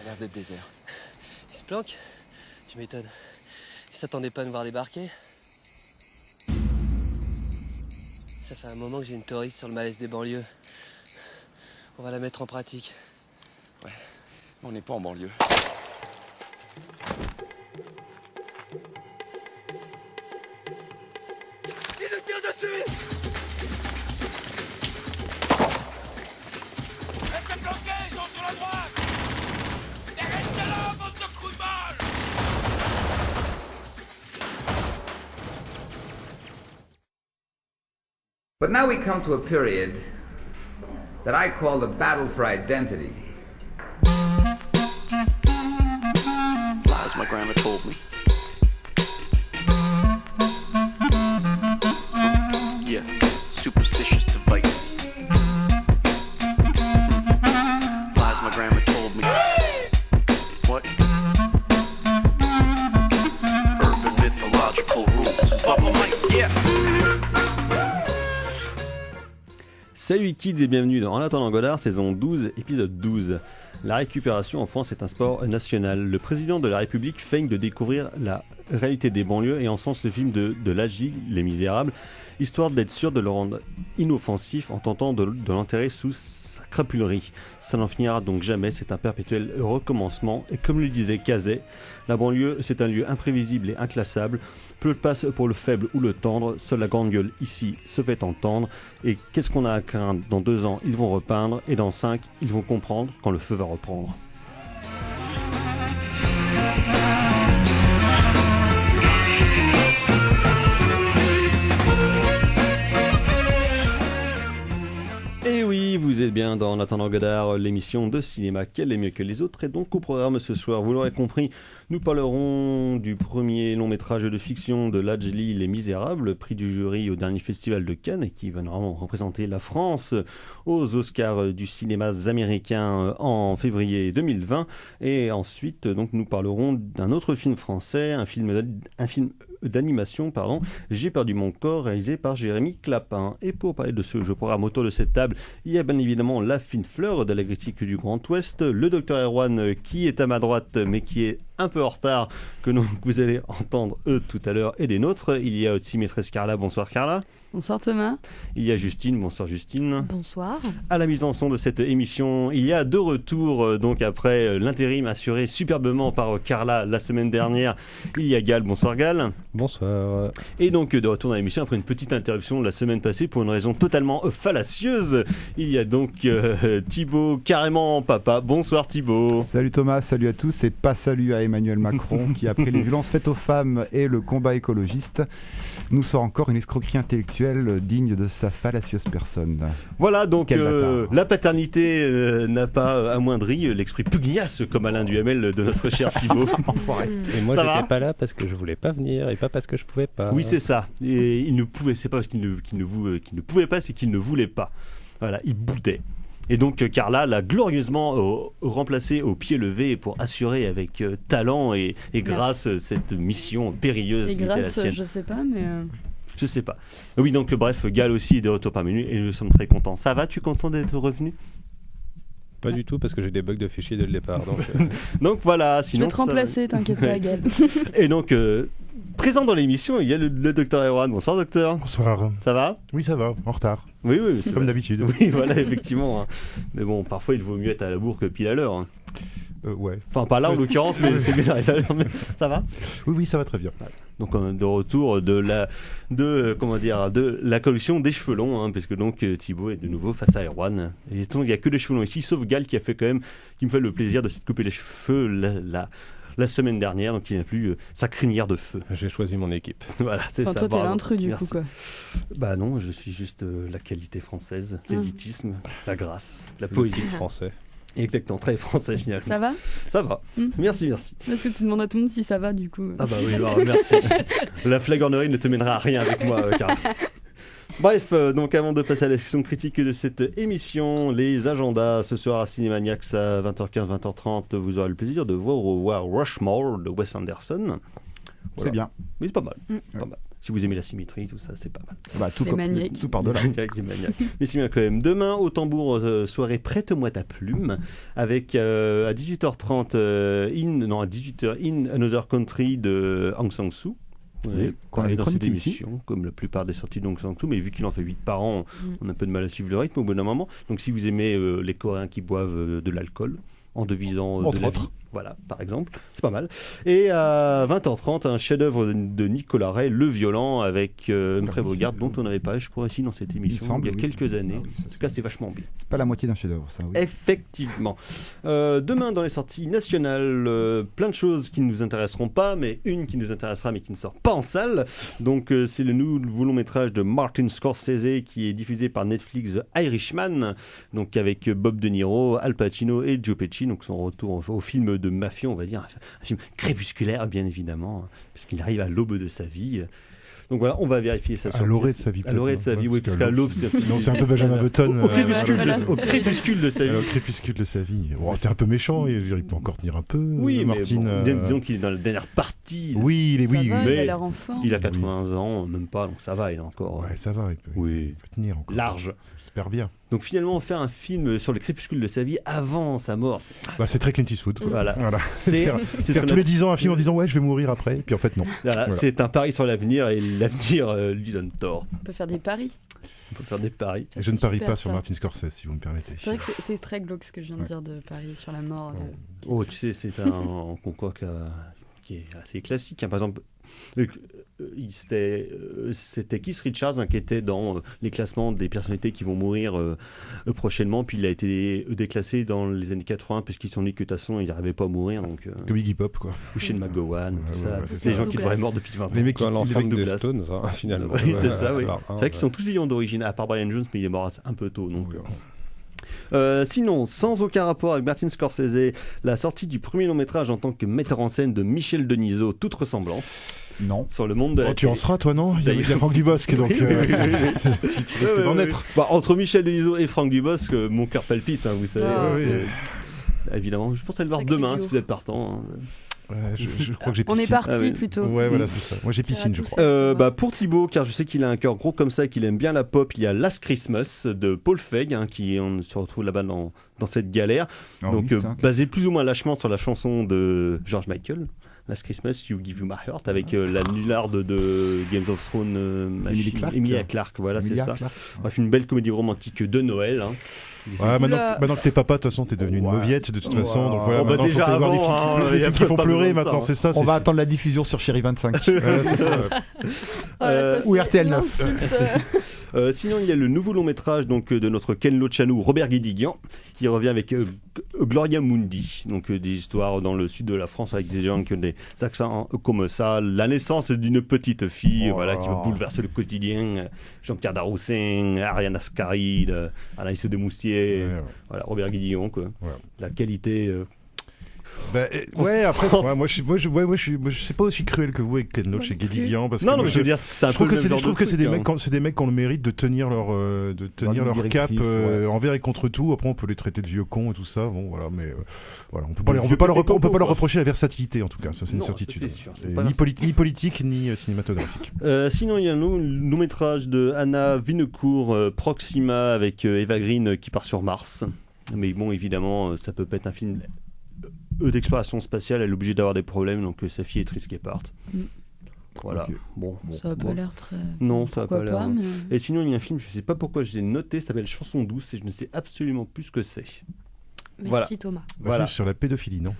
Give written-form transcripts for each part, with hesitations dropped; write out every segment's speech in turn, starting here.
l'air d'être désert. Il se planque? Tu m'étonnes. Il s'attendait pas à me voir débarquer. Ça fait un moment que j'ai une théorie sur le malaise des banlieues. On va la mettre en pratique. Ouais, on n'est pas en banlieue. Ils nous tirent dessus! Restez bloqués, ils sont sur la droite! Et restez là, bande de couilles-balles! But now we come to a period that I call the battle for identity. Lies my grandma told me. Yeah, superstitious devices. Lies my grandma told me. What? Urban mythological rules. Bubble mice, yeah. Salut kids et bienvenue dans En attendant Godard, saison 12, épisode 12. La récupération en France est un sport national. Le président de la République feigne de découvrir la réalité des banlieues et encense le film de Lajli, Les Misérables, histoire d'être sûr de le rendre inoffensif en tentant de l'enterrer sous sa crapulerie. Ça n'en finira donc jamais, c'est un perpétuel recommencement. Et comme le disait Cazet, la banlieue c'est un lieu imprévisible et inclassable. Peu de place pour le faible ou le tendre, seule la grande gueule ici se fait entendre. Et qu'est-ce qu'on a à craindre? Dans 2 ans, ils vont repeindre, et dans 5, ils vont comprendre quand le feu va reprendre. Et oui, vous êtes bien dans En attendant Godard, l'émission de cinéma Quel est mieux que les autres. Et donc au programme ce soir, vous l'aurez compris, nous parlerons du premier long métrage de fiction de Lajli, Les Misérables, prix du jury au dernier festival de Cannes et qui va normalement représenter la France aux Oscars du cinéma américain en février 2020. Et ensuite, donc, nous parlerons d'un autre film français, un film d'animation, J'ai perdu mon corps, réalisé par Jérémy Clapin. Et pour parler de ce jeu programme autour de cette table, il y a bien évidemment la fine fleur de la critique du Grand Ouest, le docteur Erwan qui est à ma droite mais qui est un peu en retard, que vous allez entendre eux tout à l'heure et des nôtres. Il y a aussi maîtresse Carla, bonsoir Carla. Bonsoir Thomas. Il y a Justine, bonsoir Justine. Bonsoir. À la mise en son de cette émission, il y a de retour, donc après l'intérim assuré superbement par Carla la semaine dernière, il y a Gal, bonsoir Gal. Bonsoir. Et donc de retour dans l'émission après une petite interruption la semaine passée pour une raison totalement fallacieuse. Il y a donc Thibaut, carrément papa. Bonsoir Thibaut. Salut Thomas, salut à tous et pas salut à Emmanuel Macron qui après les violences faites aux femmes et le combat écologiste nous sort encore une escroquerie intellectuelle digne de sa fallacieuse personne. Voilà donc la paternité n'a pas amoindri l'esprit pugnace comme Alain Duhamel de notre cher Thibaut. Enfoiré. Et moi j'étais pas là parce que je voulais pas venir et pas parce que je pouvais pas. Oui c'est ça. Et il ne pouvait, c'est pas parce qu'il ne pouvait pas, c'est qu'il ne voulait pas. Voilà, il boudait. Et donc Carla l'a glorieusement remplacé au pied levé pour assurer avec talent et grâce cette mission périlleuse. Et grâce, je sais pas, mais... Je sais pas. Oui, donc bref, Gal aussi est de retour parmi nous et nous sommes très contents. Ça va, tu es content d'être revenu ? Pas du tout parce que j'ai des bugs de fichiers dès le départ. Donc voilà, sinon... Je vais te remplacer, t'inquiète pas, Gal. Et donc... présent dans l'émission, il y a le docteur Erwan. Bonsoir docteur. Bonsoir. Ça va ? Oui ça va, en retard. Oui, c'est comme d'habitude. Oui, voilà, effectivement. Hein. Mais bon, parfois il vaut mieux être à la bourre que pile à l'heure. Hein. Ouais. Enfin, pas là en l'occurrence, mais c'est mieux d'arriver à l'heure. Ça va ? Oui, ça va très bien. Donc de retour de la collection des cheveux longs, hein, puisque donc Thibaut est de nouveau face à Erwan. Et donc il n'y a que des cheveux longs ici, sauf Gal qui me fait le plaisir de se couper les cheveux la semaine dernière, donc il n'a plus sa crinière de feu. J'ai choisi mon équipe. Voilà, c'est ça. Toi, t'es l'intrus du coup, quoi. Bah non, je suis juste la qualité française, l'élitisme, la grâce, la poésie. Français. Exactement, très français finalement. Ça va ? Ça va. Merci. Parce que tu demandes à tout le monde si ça va, du coup. Ah bah oui, alors, merci. La flagornerie ne te mènera à rien avec moi, Carl. Bref, donc avant de passer à la section critique de cette émission, les agendas ce soir à Cinémaniacs à 20h15, 20h30, vous aurez le plaisir de voir Rushmore de Wes Anderson. Voilà. C'est bien. Oui, c'est pas mal. Pas mal. Si vous aimez la symétrie, tout ça, c'est pas mal. Tout, Les maniaques. tout par delà. Les maniaques. Mais c'est bien quand même. Demain, au tambour, soirée Prête-moi ta plume, avec à 18h30, à 18h, In Another Country de Aung San Suu. Oui, qu'on avait dans cette chroniqué ici. émission, comme la plupart des sorties d'Aung San Suu, mais vu qu'il en fait 8 par an, on a un peu de mal à suivre le rythme au bout d'un moment. Donc si vous aimez les Coréens qui boivent de l'alcool, en devisant de la vie, voilà, par exemple, c'est pas mal. Et à 20h30, un chef-d'œuvre de Nicolas Ray, Le Violent, avec Humphrey Bogart, dont on avait parlé, je crois, ici dans cette émission, il y a quelques années. En tout cas, c'est vachement bien. C'est pas la moitié d'un chef-d'œuvre, ça. Oui. Effectivement. Demain, dans les sorties nationales, plein de choses qui ne nous intéresseront pas, mais une qui nous intéressera, mais qui ne sort pas en salle. Donc, c'est le nouveau long-métrage de Martin Scorsese qui est diffusé par Netflix, The Irishman, donc avec Bob De Niro, Al Pacino et Joe Pesci. Donc, son retour au film de mafieux, on va dire, un film crépusculaire, bien évidemment, parce qu'il arrive à l'aube de sa vie. Donc voilà, on va vérifier ça. À l'orée de sa vie. À l'orée de sa vie, oui, parce qu'à l'aube, c'est un peu Benjamin Button. Au crépuscule de sa vie. Au crépuscule de sa vie. Oh, t'es un peu méchant, il peut encore tenir un peu. Oui, Martin. Mais bon, disons qu'il est dans la dernière partie. Oui, il va, mais il a l'air en forme. Il a 80 ans, même pas, donc ça va, il est encore. Ouais, ça va, il peut tenir encore. Large. J'espère bien. Donc finalement, faire un film sur le crépuscule de sa vie avant sa mort, c'est très Clint Eastwood. Voilà. C'est faire tous les 10 ans un film en disant ouais, je vais mourir après, puis en fait non. Voilà. C'est un pari sur l'avenir et l'avenir lui donne tort. On peut faire des paris. On peut faire des paris. Et je ne parie pas sur Martin Scorsese, si vous me permettez. C'est vrai que c'est très glauque ce que je viens de dire de parier sur la mort. Oh, tu sais, c'est un concours qui est assez classique. Par exemple, c'était Keith Richards qui était dans les classements des personnalités qui vont mourir prochainement, puis il a été déclassé dans les années 80 puisqu'ils se sont dit que de toute façon il n'arrivait pas à mourir, donc comme Iggy Pop quoi, ou Shane McGowan, tout ça, c'est des gens qui devraient être morts depuis 20 ans, les mecs qui l'ensemble des Stones finalement. Oui, c'est ça, oui. C'est vrai qu'ils sont tous vivants d'origine à part Brian Jones, mais il est mort un peu tôt, donc sinon, sans aucun rapport avec Martin Scorsese, la sortie du premier long métrage en tant que metteur en scène de Michel Denisot, toute ressemblance. Non. Sur le monde de la tu en seras toi, non? Il y a Franck Dubosc, donc tu risques d'en être. Entre Michel Denisot et Franck Dubosc, mon cœur palpite, vous savez. Évidemment, je pense aller le voir demain si vous êtes partant. Je crois que j'ai piscine. On est parti plutôt. Ouais, voilà, c'est ça. Moi j'ai piscine, je crois. Pour Thibaut, car je sais qu'il a un cœur gros comme ça et qu'il aime bien la pop, il y a Last Christmas de Paul Feig, qui on se retrouve là-bas dans cette galère. Donc basé plus ou moins lâchement sur la chanson de George Michael. Last Christmas, You Give You My Heart, avec la nullarde de Game of Thrones, Emilia Clarke, voilà, c'est ça. Bref, une belle comédie romantique de Noël. Maintenant que t'es papa, de toute façon, t'es devenu une mauviette de toute façon. Donc voilà, maintenant, déjà faut voir des films qui font pleurer maintenant, c'est ça. On va attendre la diffusion sur Chérie 25. C'est ça. Ou RTL 9. Sinon, il y a le nouveau long métrage de notre Ken Lochanou, Robert Guédiguian, qui revient avec Gloria Mundi, donc des histoires dans le sud de la France avec des gens qui ont des accents comme ça, la naissance d'une petite fille, qui va bouleverser le quotidien. Jean-Pierre Daroussin, Ariane Ascaride, Anaïs Demoustier, voilà, Robert Guédiguian, quoi. La qualité. Après, moi je sais pas aussi cruel que vous avec Ken Loach et Guédiguian, parce que mais je veux dire, je trouve que c'est des mecs qui ont le mérite de tenir leur cap envers et contre tout. Après on peut les traiter de vieux cons et tout ça, mais on peut pas leur reprocher la versatilité, en tout cas, ça c'est une certitude, ni politique ni cinématographique. Sinon il y a un long métrage de Anna Vinocourt, Proxima, avec Eva Green qui part sur Mars, mais bon, évidemment ça peut pas être un film d'exploration spatiale, elle est obligée d'avoir des problèmes, donc sa fille est triste qu'elle parte. Voilà. Okay. Bon, ça n'a pas l'air très. Non, ça n'a pas l'air. Mais... Et sinon, il y a un film, je ne sais pas pourquoi je l'ai noté, ça s'appelle Chanson douce, et je ne sais absolument plus ce que c'est. Merci Thomas. Voilà. Sur la pédophilie, non?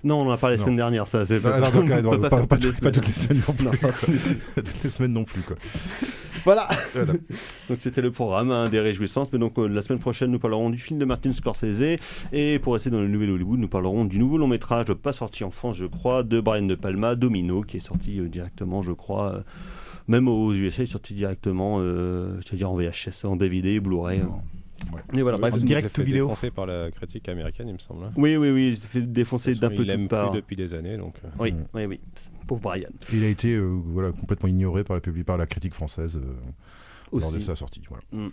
Non, on en a parlé la semaine dernière, ça. C'est pas toutes les semaines non plus. Toutes les semaines non plus, quoi. Voilà. Donc c'était le programme des réjouissances. Mais donc la semaine prochaine, nous parlerons du film de Martin Scorsese. Et pour rester dans le nouvel Hollywood, nous parlerons du nouveau long métrage, pas sorti en France, je crois, de Brian De Palma, Domino, qui est sorti directement, je crois, même aux USA, il est sorti directement, c'est-à-dire en VHS, en DVD, Blu-ray. Et voilà, bref, direct to vidéo. Défoncé par la critique américaine, il me semble. Oui, il s'est fait défoncer d'un peu il aime part. Plus depuis des années, donc. Oui. Pauvre Brian. Il a été complètement ignoré par la critique française lors de sa sortie. Voilà.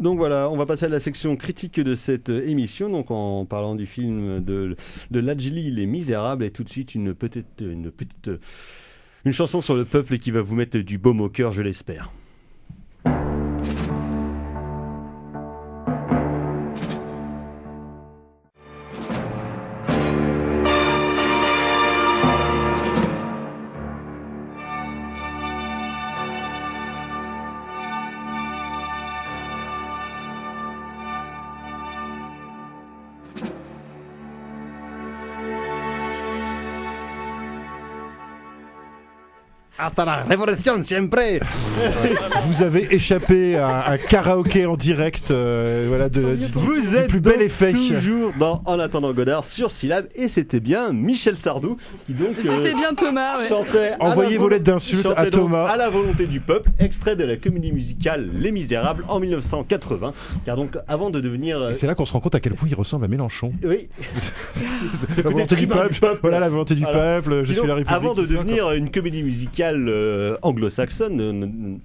Donc voilà, on va passer à la section critique de cette émission, donc en parlant du film de Lajli, Les Misérables, et tout de suite une petite Une chanson sur le peuple qui va vous mettre du baume au cœur, je l'espère. Hasta la révolution siempre. Vous avez échappé à un karaoké en direct, voilà, du plus bel effet. Toujours dans En attendant Godard sur Syllab, et c'était bien Michel Sardou qui donc c'était bien Thomas, ouais. chantait. Envoyez vos lettres d'insultes à Thomas. À la volonté du peuple, extrait de la comédie musicale Les Misérables en 1980. Car donc avant de devenir, et c'est là qu'on se rend compte à quel point il ressemble à Mélenchon. Oui. La volonté du peuple. Voilà, la volonté du peuple. Je suis la République. Avant de devenir une comédie musicale anglo-saxonne,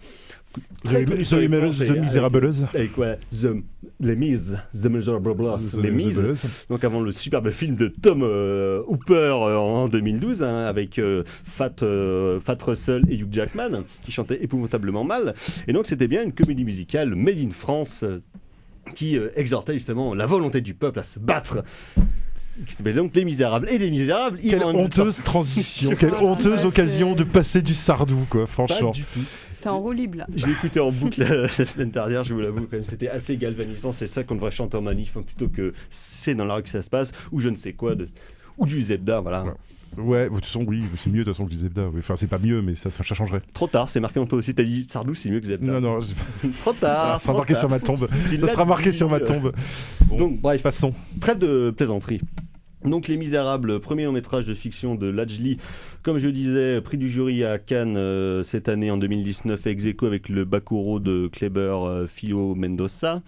The Misérables. Avec quoi Les Mises. Donc avant le superbe film de Tom Hooper en 2012, hein, avec Fat Russell et Hugh Jackman, qui chantaient épouvantablement mal. Et donc c'était bien une comédie musicale made in France qui exhortait justement la volonté du peuple à se battre. Qui s'appelle donc Les Misérables. Et Les Misérables, quelle honteuse transition, quelle honteuse occasion de passer du Sardou, quoi, franchement. Pas du tout. T'es en roue libre. Je l'ai écouté en boucle la semaine dernière, je vous l'avoue, quand même, c'était assez galvanisant. C'est ça qu'on devrait chanter en manif, hein, plutôt que c'est dans la rue que ça se passe, ou je ne sais quoi, ou du Zebda, voilà. Ouais, de toute façon, oui, c'est mieux de toute façon que du Zebda. Oui. Enfin, c'est pas mieux, mais ça changerait. Trop tard, c'est marqué en toi aussi. T'as dit Sardou, c'est mieux que Zebda. Non. Trop tard. Ça sera marqué sur ma tombe. Ça sera marqué sur ma tombe. Bon, donc, bref, passons. Trêve de plaisanterie. Donc Les Misérables, premier long-métrage de fiction de Lajli, comme je disais, prix du jury à Cannes cette année en 2019, ex aequo avec le Bacurau de Kleber Fio Mendoza,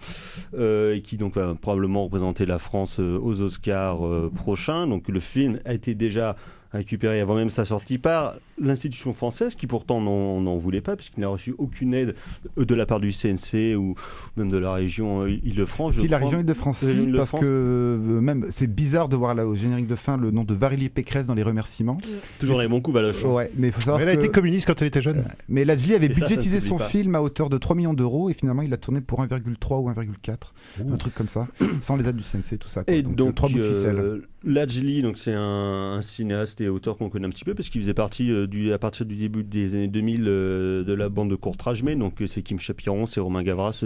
et qui donc va probablement représenter la France aux Oscars prochains. Donc le film a été déjà récupéré avant même sa sortie par l'institution française, qui pourtant n'en voulait pas, puisqu'il n'a reçu aucune aide de la part du CNC ou même de la région Île-de-France. Si, la région Île-de-France, si, parce que même c'est bizarre de voir là au générique de fin le nom de Valérie Pécresse dans les remerciements. Toujours les bons coups, Valoche. Ouais, mais il faut savoir elle a été communiste quand elle était jeune. Mais Lajli avait budgétisé son film à hauteur de 3 millions d'euros et finalement il l'a tourné pour 1,3 ou 1,4, un truc comme ça, sans les aides du CNC, tout ça. Quoi. Et donc 3 bouts de ficelle. Lajli, donc c'est un cinéaste et auteur qu'on connaît un petit peu parce qu'il faisait partie à partir du début des années 2000 de la bande de courts-métrages, donc c'est Kim Chapiron, c'est Romain Gavras,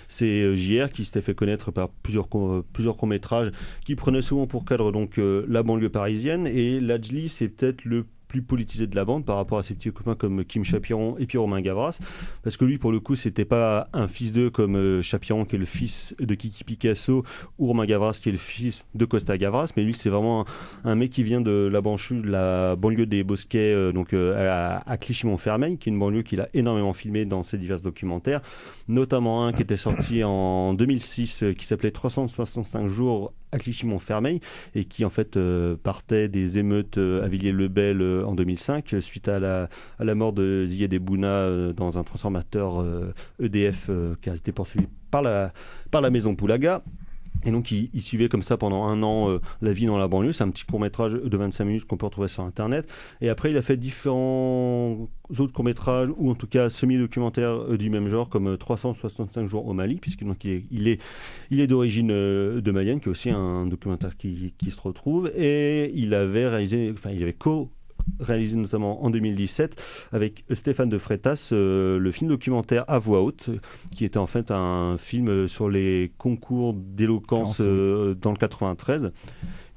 c'est JR qui s'était fait connaître par plusieurs courts-métrages qui prenaient souvent pour cadre donc la banlieue parisienne, et Lajli c'est peut-être le plus politisé de la bande par rapport à ses petits copains comme Kim Chapiron et puis Romain Gavras, parce que lui pour le coup c'était pas un fils d'eux comme Chapiron qui est le fils de Kiki Picasso ou Romain Gavras qui est le fils de Costa Gavras, mais lui c'est vraiment un mec qui vient de la banlieue des Bosquets, donc à Clichy-Montfermeil, qui est une banlieue qu'il a énormément filmé dans ses divers documentaires, notamment un qui était sorti en 2006 qui s'appelait 365 jours à Clichy-Montfermeil et qui en fait partait des émeutes à Villiers-le-Bel en 2005 suite à la mort de Ziyad Ebouna dans un transformateur EDF qui a été poursuivi par la maison Poulaga. Et donc il suivait comme ça pendant un an la vie dans la banlieue. C'est un petit court-métrage de 25 minutes qu'on peut retrouver sur internet. Et après il a fait différents autres courts-métrages, ou en tout cas semi-documentaires du même genre, comme 365 jours au Mali, puisque donc il est d'origine de Mayenne, qui est aussi un documentaire qui se retrouve. Et il avait réalisé notamment en 2017 avec Stéphane de Freitas le film documentaire À voix haute, qui était en fait un film sur les concours d'éloquence dans le 93,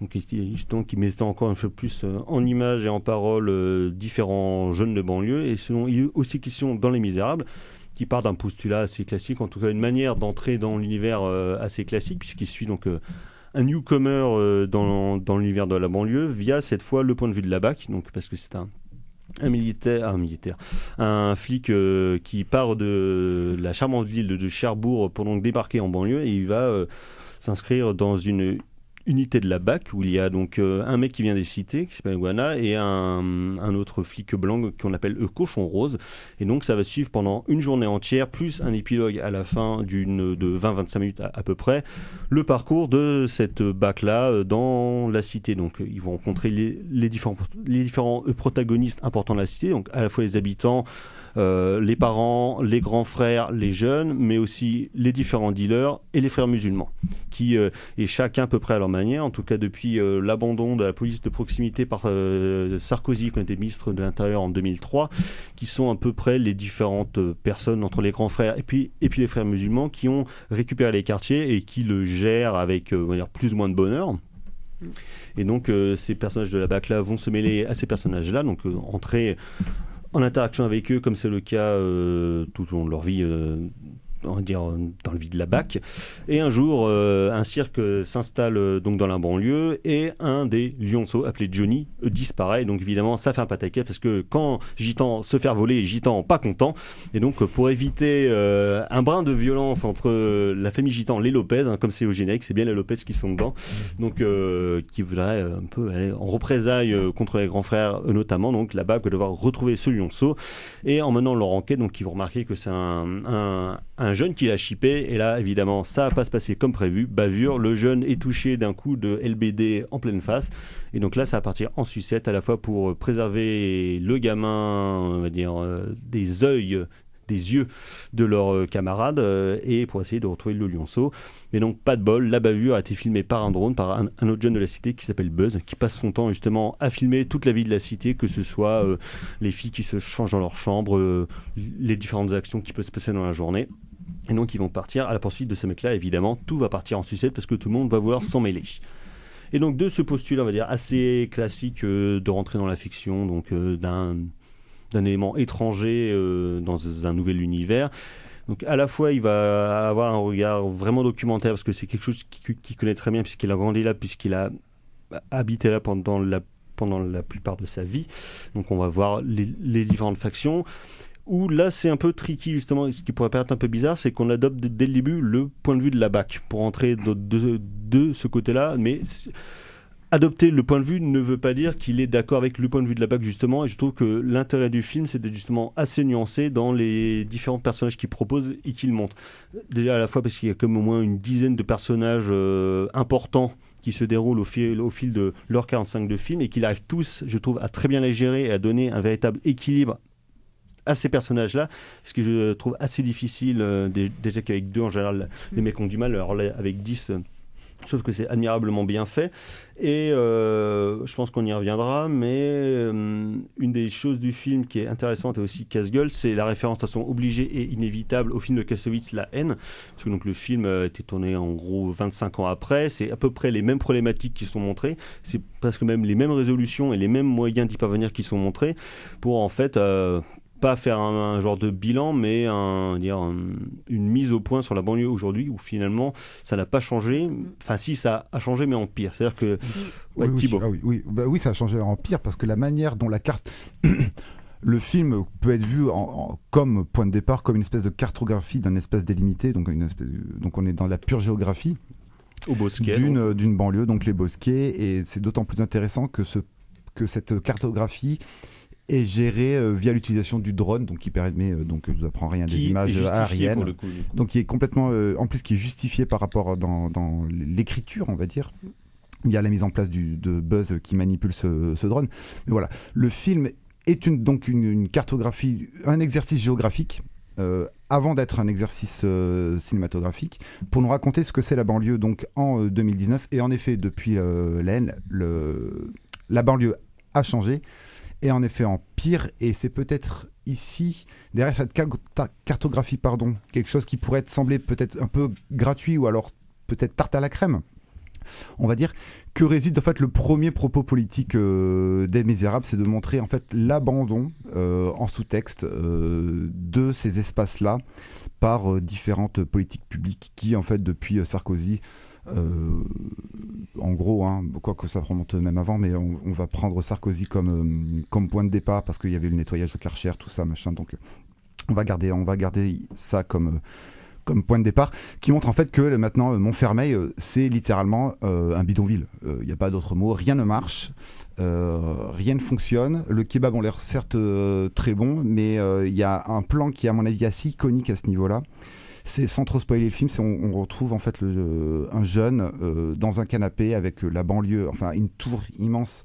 donc qui mettait encore un peu plus en images et en paroles différents jeunes de banlieue. Et selon il est aussi question dans Les Misérables, qui part d'un postulat assez classique, en tout cas une manière d'entrer dans l'univers assez classique, puisqu'il suit donc un newcomer dans l'univers de la banlieue via cette fois le point de vue de la BAC, donc parce que c'est un flic qui part de la charmante ville de Cherbourg pour donc débarquer en banlieue, et il va s'inscrire dans une unité de la BAC où il y a donc un mec qui vient des cités qui s'appelle Guana et un autre flic blanc qu'on appelle Cochon Rose, et donc ça va suivre pendant une journée entière plus un épilogue à la fin de 20-25 minutes à peu près, le parcours de cette BAC là dans la cité. Donc ils vont rencontrer les différents protagonistes importants de la cité, donc à la fois les habitants, les parents, les grands frères, les jeunes, mais aussi les différents dealers et les frères musulmans, qui et chacun à peu près à leur manière, en tout cas depuis l'abandon de la police de proximité par Sarkozy, qui était ministre de l'Intérieur en 2003, qui sont à peu près les différentes personnes entre les grands frères et puis les frères musulmans qui ont récupéré les quartiers et qui le gèrent avec on va dire, plus ou moins de bonheur. Et donc ces personnages de la BAC là vont se mêler à ces personnages là, donc entrer en interaction avec eux comme c'est le cas tout au long de leur vie, on va dire dans la vie de la BAC. Et un jour un cirque s'installe donc dans la banlieue et un des lionceaux appelé Johnny disparaît. Donc évidemment ça fait un pataquès parce que quand Gitan se fait voler, Gitan pas content, et donc pour éviter un brin de violence entre la famille Gitan, les Lopez, comme c'est au générique, c'est bien les Lopez qui sont dedans, donc qui voudraient un peu aller en représailles contre les grands frères notamment. Donc la BAC va devoir retrouver ce lionceau, et en menant leur enquête, donc ils vont remarquer que c'est un jeune qui l'a chippé, et là évidemment ça va pas se passer comme prévu, bavure, le jeune est touché d'un coup de LBD en pleine face, et donc là ça va partir en sucette, à la fois pour préserver le gamin, on va dire des yeux de leurs camarades, et pour essayer de retrouver le lionceau. Mais donc pas de bol, la bavure a été filmée par un drone, par un autre jeune de la cité qui s'appelle Buzz, qui passe son temps justement à filmer toute la vie de la cité, que ce soit les filles qui se changent dans leur chambre, les différentes actions qui peuvent se passer dans la journée. Et donc ils vont partir à la poursuite de ce mec-là. Évidemment, tout va partir en sucette parce que tout le monde va vouloir s'en mêler. Et donc de ce postulat, on va dire, assez classique de rentrer dans la fiction, donc d'un élément étranger dans un nouvel univers. Donc à la fois il va avoir un regard vraiment documentaire parce que c'est quelque chose qu'il connaît très bien puisqu'il a grandi là, puisqu'il a habité là pendant la plupart de sa vie. Donc on va voir les différentes factions. Où là c'est un peu tricky justement, ce qui pourrait paraître un peu bizarre, c'est qu'on adopte dès le début le point de vue de la BAC pour entrer de ce côté-là, mais adopter le point de vue ne veut pas dire qu'il est d'accord avec le point de vue de la BAC justement, et je trouve que l'intérêt du film c'est d'être justement assez nuancé dans les différents personnages qu'il propose et qu'il montre. Déjà à la fois parce qu'il y a comme au moins une dizaine de personnages importants qui se déroulent au fil de l'heure 45 de film, et qu'ils arrivent tous, je trouve, à très bien les gérer et à donner un véritable équilibre à ces personnages-là, ce que je trouve assez difficile, déjà qu'avec 2 en général les mecs ont du mal, alors là avec 10 je trouve que c'est admirablement bien fait, et je pense qu'on y reviendra, mais une des choses du film qui est intéressante et aussi casse-gueule, c'est la référence à son obligée et inévitable au film de Kassovitz, La haine, parce que donc, le film a été tourné en gros 25 ans après, c'est à peu près les mêmes problématiques qui sont montrées, c'est presque même les mêmes résolutions et les mêmes moyens d'y parvenir qui sont montrés, pour en fait pas faire un genre de bilan, mais une mise au point sur la banlieue aujourd'hui, où finalement ça n'a pas changé. Enfin si, ça a changé, mais en pire. C'est-à-dire que oui, Thibaut. Oui, ça a changé en pire, parce que la manière dont la carte le film peut être vu comme point de départ, comme une espèce de cartographie d'un espace délimité, donc on est dans la pure géographie au bosquet d'une banlieue, donc les bosquets, et c'est d'autant plus intéressant que cette cartographie est géré via l'utilisation du drone, donc qui permet, donc je vous apprends rien, des images aériennes, donc qui est complètement, en plus qui est justifié par rapport dans l'écriture, on va dire. Il y a la mise en place de Buzz qui manipule ce drone. Mais voilà, le film est donc une cartographie, un exercice géographique avant d'être un exercice cinématographique, pour nous raconter ce que c'est la banlieue donc en 2019. Et en effet, depuis la banlieue a changé. Et en effet en pire, et c'est peut-être ici, derrière cette cartographie, quelque chose qui pourrait sembler peut-être un peu gratuit, ou alors peut-être tarte à la crème, on va dire, que réside en fait le premier propos politique des Misérables, c'est de montrer en fait l'abandon en sous-texte de ces espaces-là par différentes politiques publiques qui en fait depuis Sarkozy, en gros, quoique ça remonte même avant, mais on va prendre Sarkozy comme point de départ, parce qu'il y avait le nettoyage au Karcher, tout ça, machin. Donc on va garder ça comme comme point de départ, qui montre en fait que maintenant Montfermeil, c'est littéralement un bidonville. Il n'y a pas d'autre mot, rien ne marche, rien ne fonctionne. Le kebab ont l'air certes très bon, mais il y a un plan qui est à mon avis assez iconique à ce niveau-là. C'est, sans trop spoiler le film, on retrouve en fait un jeune dans un canapé avec la banlieue, enfin une tour immense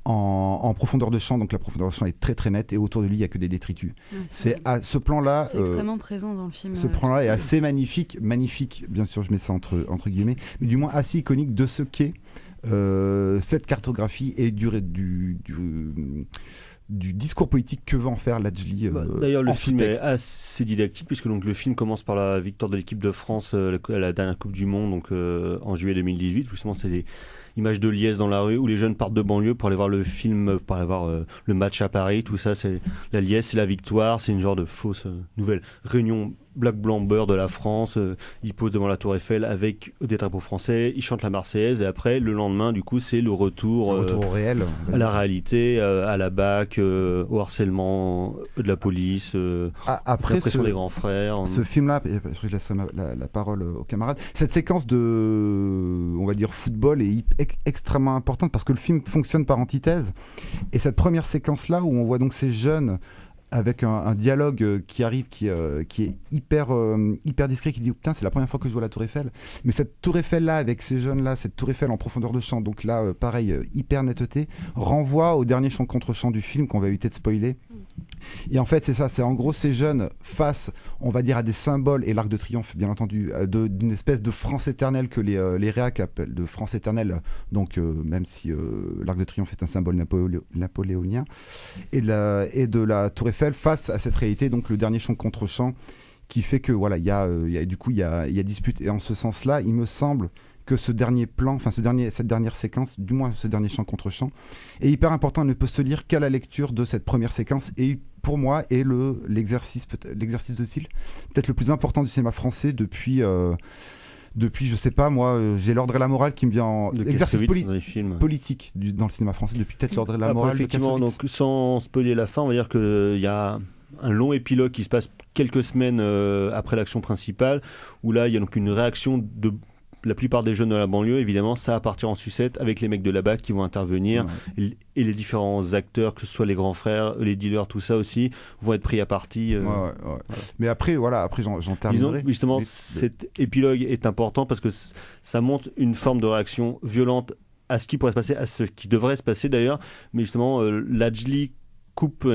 en profondeur de champ, donc la profondeur de champ est très très nette et autour de lui il n'y a que des détritus. Ouais, ce plan-là, c'est extrêmement présent dans le film. Ce plan-là est assez magnifique, bien sûr je mets ça entre guillemets, mais du moins assez iconique de ce qu'est cette cartographie et du discours politique que va en faire Lajli. D'ailleurs, le film est assez didactique, puisque donc, le film commence par la victoire de l'équipe de France à la dernière Coupe du Monde, donc, en juillet 2018. Justement, c'est des images de liesse dans la rue où les jeunes partent de banlieue pour aller voir le film, pour aller voir le match à Paris. Tout ça, c'est la liesse, c'est la victoire, c'est une genre de fausse nouvelle réunion black, blanc, beurre de la France. Ils posent devant la Tour Eiffel avec des drapeaux français, ils chantent la Marseillaise, et après, le lendemain, du coup, c'est le retour au réel, à la réalité, à la BAC, au harcèlement de la police, après la pression des grands frères. Ce film-là, je laisserai la parole aux camarades, cette séquence de, on va dire, football est extrêmement importante parce que le film fonctionne par antithèse, et cette première séquence-là où on voit donc ces jeunes avec un dialogue qui arrive, qui est hyper discret, qui dit « Putain, c'est la première fois que je vois la Tour Eiffel ». Mais cette Tour Eiffel-là, avec ces jeunes-là, cette Tour Eiffel en profondeur de champ, donc là, pareil, hyper netteté, renvoie au dernier chant contre chant du film qu'on va éviter de spoiler. Et en fait, c'est ça, c'est en gros ces jeunes face, on va dire, à des symboles, et l'Arc de Triomphe, bien entendu, d'une espèce de France éternelle que les réacs appellent de France éternelle, donc même si l'Arc de Triomphe est un symbole napoléonien, et de la Tour Eiffel face à cette réalité, donc le dernier chant contre chant, qui fait que voilà, il y a dispute. Et en ce sens-là, il me semble que ce dernier plan, enfin cette dernière séquence, du moins ce dernier chant contre chant, est hyper important. Il ne peut se lire qu'à la lecture de cette première séquence, et pour moi est l'exercice de style peut-être le plus important du cinéma français depuis je sais pas moi, j'ai L'Ordre et la Morale qui me vient en exercice politique dans le cinéma français depuis peut-être L'Ordre et la Morale. Effectivement, donc sans spoiler la fin, on va dire qu'il y a un long épilogue qui se passe quelques semaines après l'action principale, où là il y a donc une réaction de la plupart des jeunes de la banlieue. Évidemment, ça va partir en sucette avec les mecs de la BAC qui vont intervenir, et les différents acteurs, que ce soit les grands frères, les dealers, tout ça aussi, vont être pris à partie. Voilà. Mais après, j'en terminerai. Disons, justement, cet épilogue est important parce que ça montre une forme de réaction violente à ce qui pourrait se passer, à ce qui devrait se passer d'ailleurs. Mais justement, Lajli coupe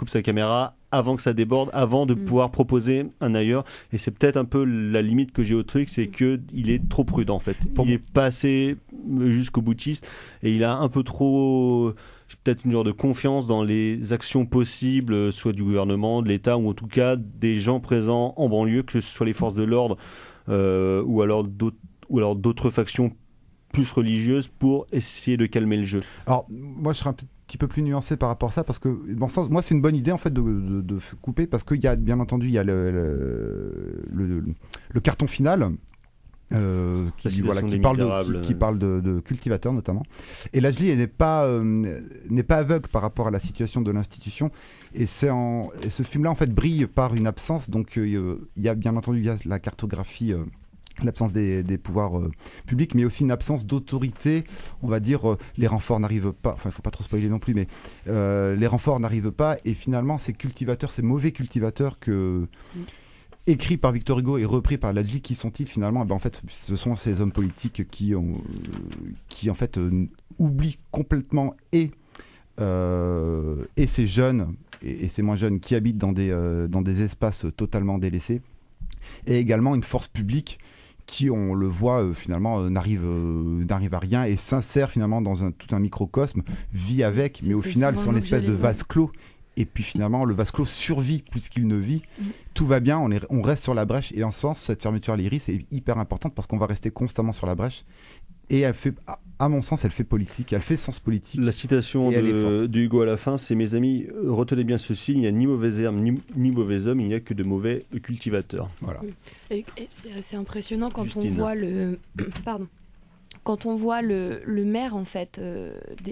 sa caméra avant que ça déborde, avant de pouvoir proposer un ailleurs, et c'est peut-être un peu la limite que j'ai au truc, c'est qu'il est trop prudent en fait. Il est pas assez jusqu'au boutiste, et il a un peu trop peut-être une genre de confiance dans les actions possibles, soit du gouvernement, de l'État, ou en tout cas des gens présents en banlieue, que ce soit les forces de l'ordre ou alors d'autres factions plus religieuses, pour essayer de calmer le jeu. Alors moi je serais un petit peu plus nuancé par rapport à ça, parce que dans le sens, moi c'est une bonne idée en fait de couper, parce qu'il y a bien entendu il y a le carton final qui parle de cultivateurs notamment, et Lajli n'est pas aveugle par rapport à la situation de l'institution, et ce film là en fait brille par une absence. Donc il y a bien entendu la cartographie, l'absence des pouvoirs publics, mais aussi une absence d'autorité, on va dire. Les renforts n'arrivent pas, enfin il ne faut pas trop spoiler non plus, mais les renforts n'arrivent pas, et finalement ces mauvais cultivateurs écrits par Victor Hugo et repris par Lajli, qui sont-ils finalement? En fait, ce sont ces hommes politiques qui en fait oublient complètement et ces jeunes et ces moins jeunes qui habitent dans des espaces totalement délaissés, et également une force publique qui, on le voit, finalement n'arrive à rien et s'insère finalement dans tout un microcosme, vit avec, mais au final c'est une espèce de vase clos. Et puis finalement, le vase clos survit puisqu'il ne vit. Tout va bien, on reste sur la brèche. Et en ce sens, cette fermeture à l'iris est hyper importante, parce qu'on va rester constamment sur la brèche. Et elle fait, à mon sens, elle fait politique, elle fait sens politique. La citation de Hugo à la fin, c'est: mes amis, retenez bien ceci, il n'y a ni mauvais herbe ni mauvais homme, il n'y a que de mauvais cultivateurs. Voilà. Et c'est assez impressionnant quand on voit quand on voit le maire en fait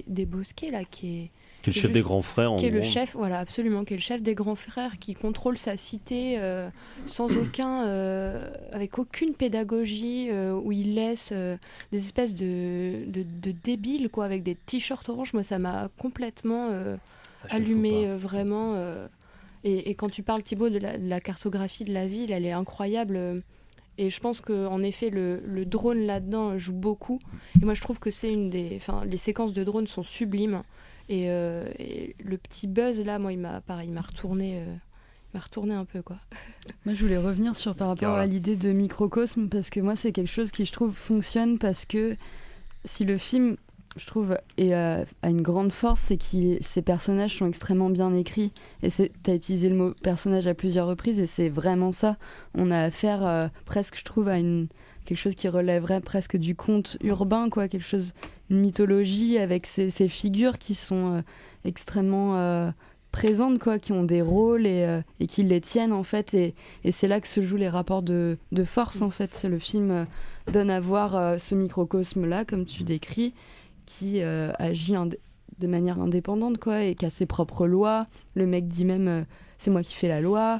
des Bosquets là, qui Qui est le chef des grands frères, en qui est gros. le chef, voilà, absolument, qui est le chef des grands frères, qui contrôle sa cité sans avec aucune pédagogie, où il laisse des espèces de débiles, quoi, avec des t-shirts orange. Moi, ça m'a complètement allumé, vraiment. Et quand tu parles, Thibaut, de la cartographie de la ville, elle est incroyable. Et je pense qu'en effet, le drone là-dedans joue beaucoup. Et moi, je trouve que les séquences de drone sont sublimes. Et le petit buzz là, moi, il m'a retourné un peu, quoi. Moi, je voulais revenir par rapport à l'idée de microcosme, parce que moi, c'est quelque chose qui, je trouve, fonctionne, parce que si le film, je trouve, a une grande force, c'est que ces personnages sont extrêmement bien écrits. Et t'as utilisé le mot personnage à plusieurs reprises, et c'est vraiment ça. On a affaire presque, je trouve, à quelque chose qui relèverait presque du conte urbain, quoi, une mythologie avec ces figures qui sont extrêmement présentes, quoi, qui ont des rôles et qui les tiennent, en fait, et c'est là que se jouent les rapports de force, en fait. Le film donne à voir ce microcosme-là, comme tu décris, qui agit de manière indépendante, quoi, et qui a ses propres lois. Le mec dit même c'est moi qui fais la loi.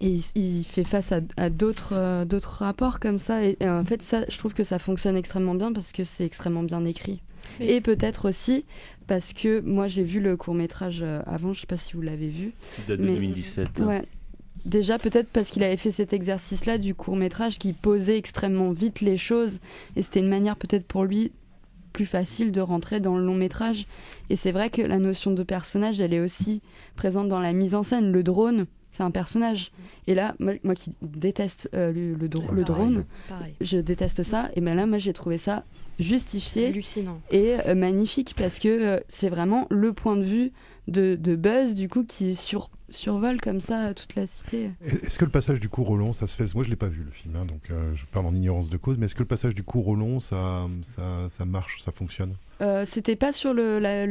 Et il fait face à d'autres rapports comme ça. Et en fait, ça, je trouve que ça fonctionne extrêmement bien parce que c'est extrêmement bien écrit. Oui. Et peut-être aussi parce que moi, j'ai vu le court-métrage avant, je ne sais pas si vous l'avez vu. Il date de 2017. Ouais. Déjà, peut-être parce qu'il avait fait cet exercice-là du court-métrage qui posait extrêmement vite les choses. Et c'était une manière peut-être pour lui plus facile de rentrer dans le long-métrage. Et c'est vrai que la notion de personnage, elle est aussi présente dans la mise en scène. Le drone, c'est un personnage. Et là, moi qui déteste le drone, je déteste ça. Et ben là, moi, j'ai trouvé ça justifié, hallucinant et magnifique, parce que c'est vraiment le point de vue de Buzz, du coup, qui survole comme ça toute la cité. Est-ce que le passage du court au long, ça se fait? Moi, je l'ai pas vu le film, hein, donc je parle en ignorance de cause. Mais est-ce que le passage du court au long, ça marche, ça fonctionne? C'était pas sur la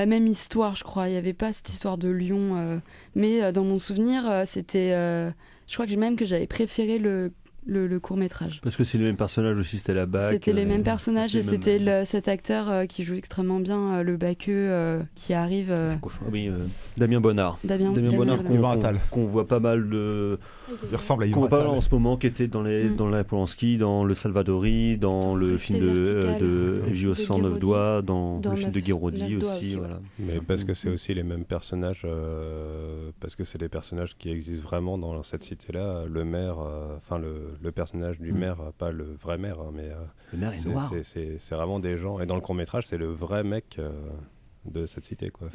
même histoire, je crois. Il y avait pas cette histoire de lion, mais dans mon souvenir, c'était. Je crois que j'avais préféré le court-métrage. Parce que c'est les mêmes personnages aussi, c'était la BAC. C'était les mêmes personnages, et c'était cet acteur qui joue extrêmement bien, le baqueux, qui arrive... C'est cochon. Oui, Damien Bonnard. Damien Bonnard, qu'on voit pas mal de... Il ressemble à Yvan Qu'on voit pas Attal. mal en ce moment, qui était dans la Polanski, dans le Salvadori, dans le film de Evgio 109 doigts, dans le film de Guiraudy aussi. Voilà. Mais parce que c'est aussi les mêmes personnages, parce que c'est des personnages qui existent vraiment dans cette cité-là. Le maire, le personnage du maire, pas le vrai maire, hein, mais le maire est noir. C'est vraiment des gens. Et dans le court-métrage, c'est le vrai mec de cette cité, quoi.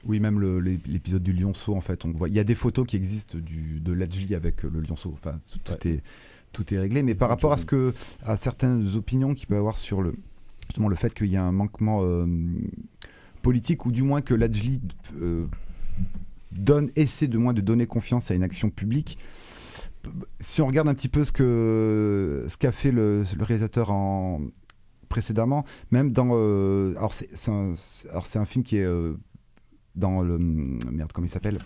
Oui, même l'épisode du lionceau, en fait, on voit. Il y a des photos qui existent de Lajli avec le lionceau. Enfin, tout est réglé. Mais par rapport à certaines opinions qu'il peut y avoir sur justement le fait qu'il y a un manquement politique, ou du moins que Lajli essaie de moins de donner confiance à une action publique. Si on regarde un petit peu ce qu'a fait le réalisateur précédemment, même dans alors c'est un film qui est dans le merde, comment il s'appelle,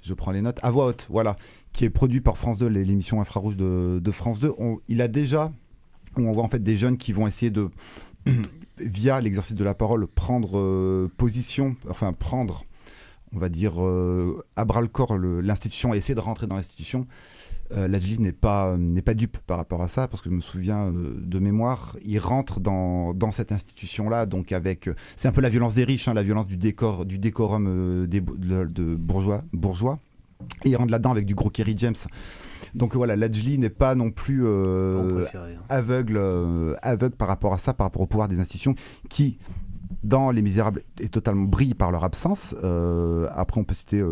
je prends les notes, à voix haute, voilà, qui est produit par France 2, l'émission Infrarouge de France 2. Il a déjà, on voit en fait des jeunes qui vont essayer de via l'exercice de la parole prendre position, enfin prendre, on va dire, à bras le corps l'institution et essayer de rentrer dans l'institution. Lajli n'est pas dupe par rapport à ça, parce que je me souviens de mémoire, il rentre dans cette institution-là, donc c'est un peu la violence des riches, hein, la violence du décorum de bourgeois, et il rentre là-dedans avec du gros Kerry James. Donc voilà, Lajli n'est pas non plus aveugle par rapport à ça, par rapport au pouvoir des institutions qui, dans Les Misérables, est totalement brillent par leur absence. Après, on peut citer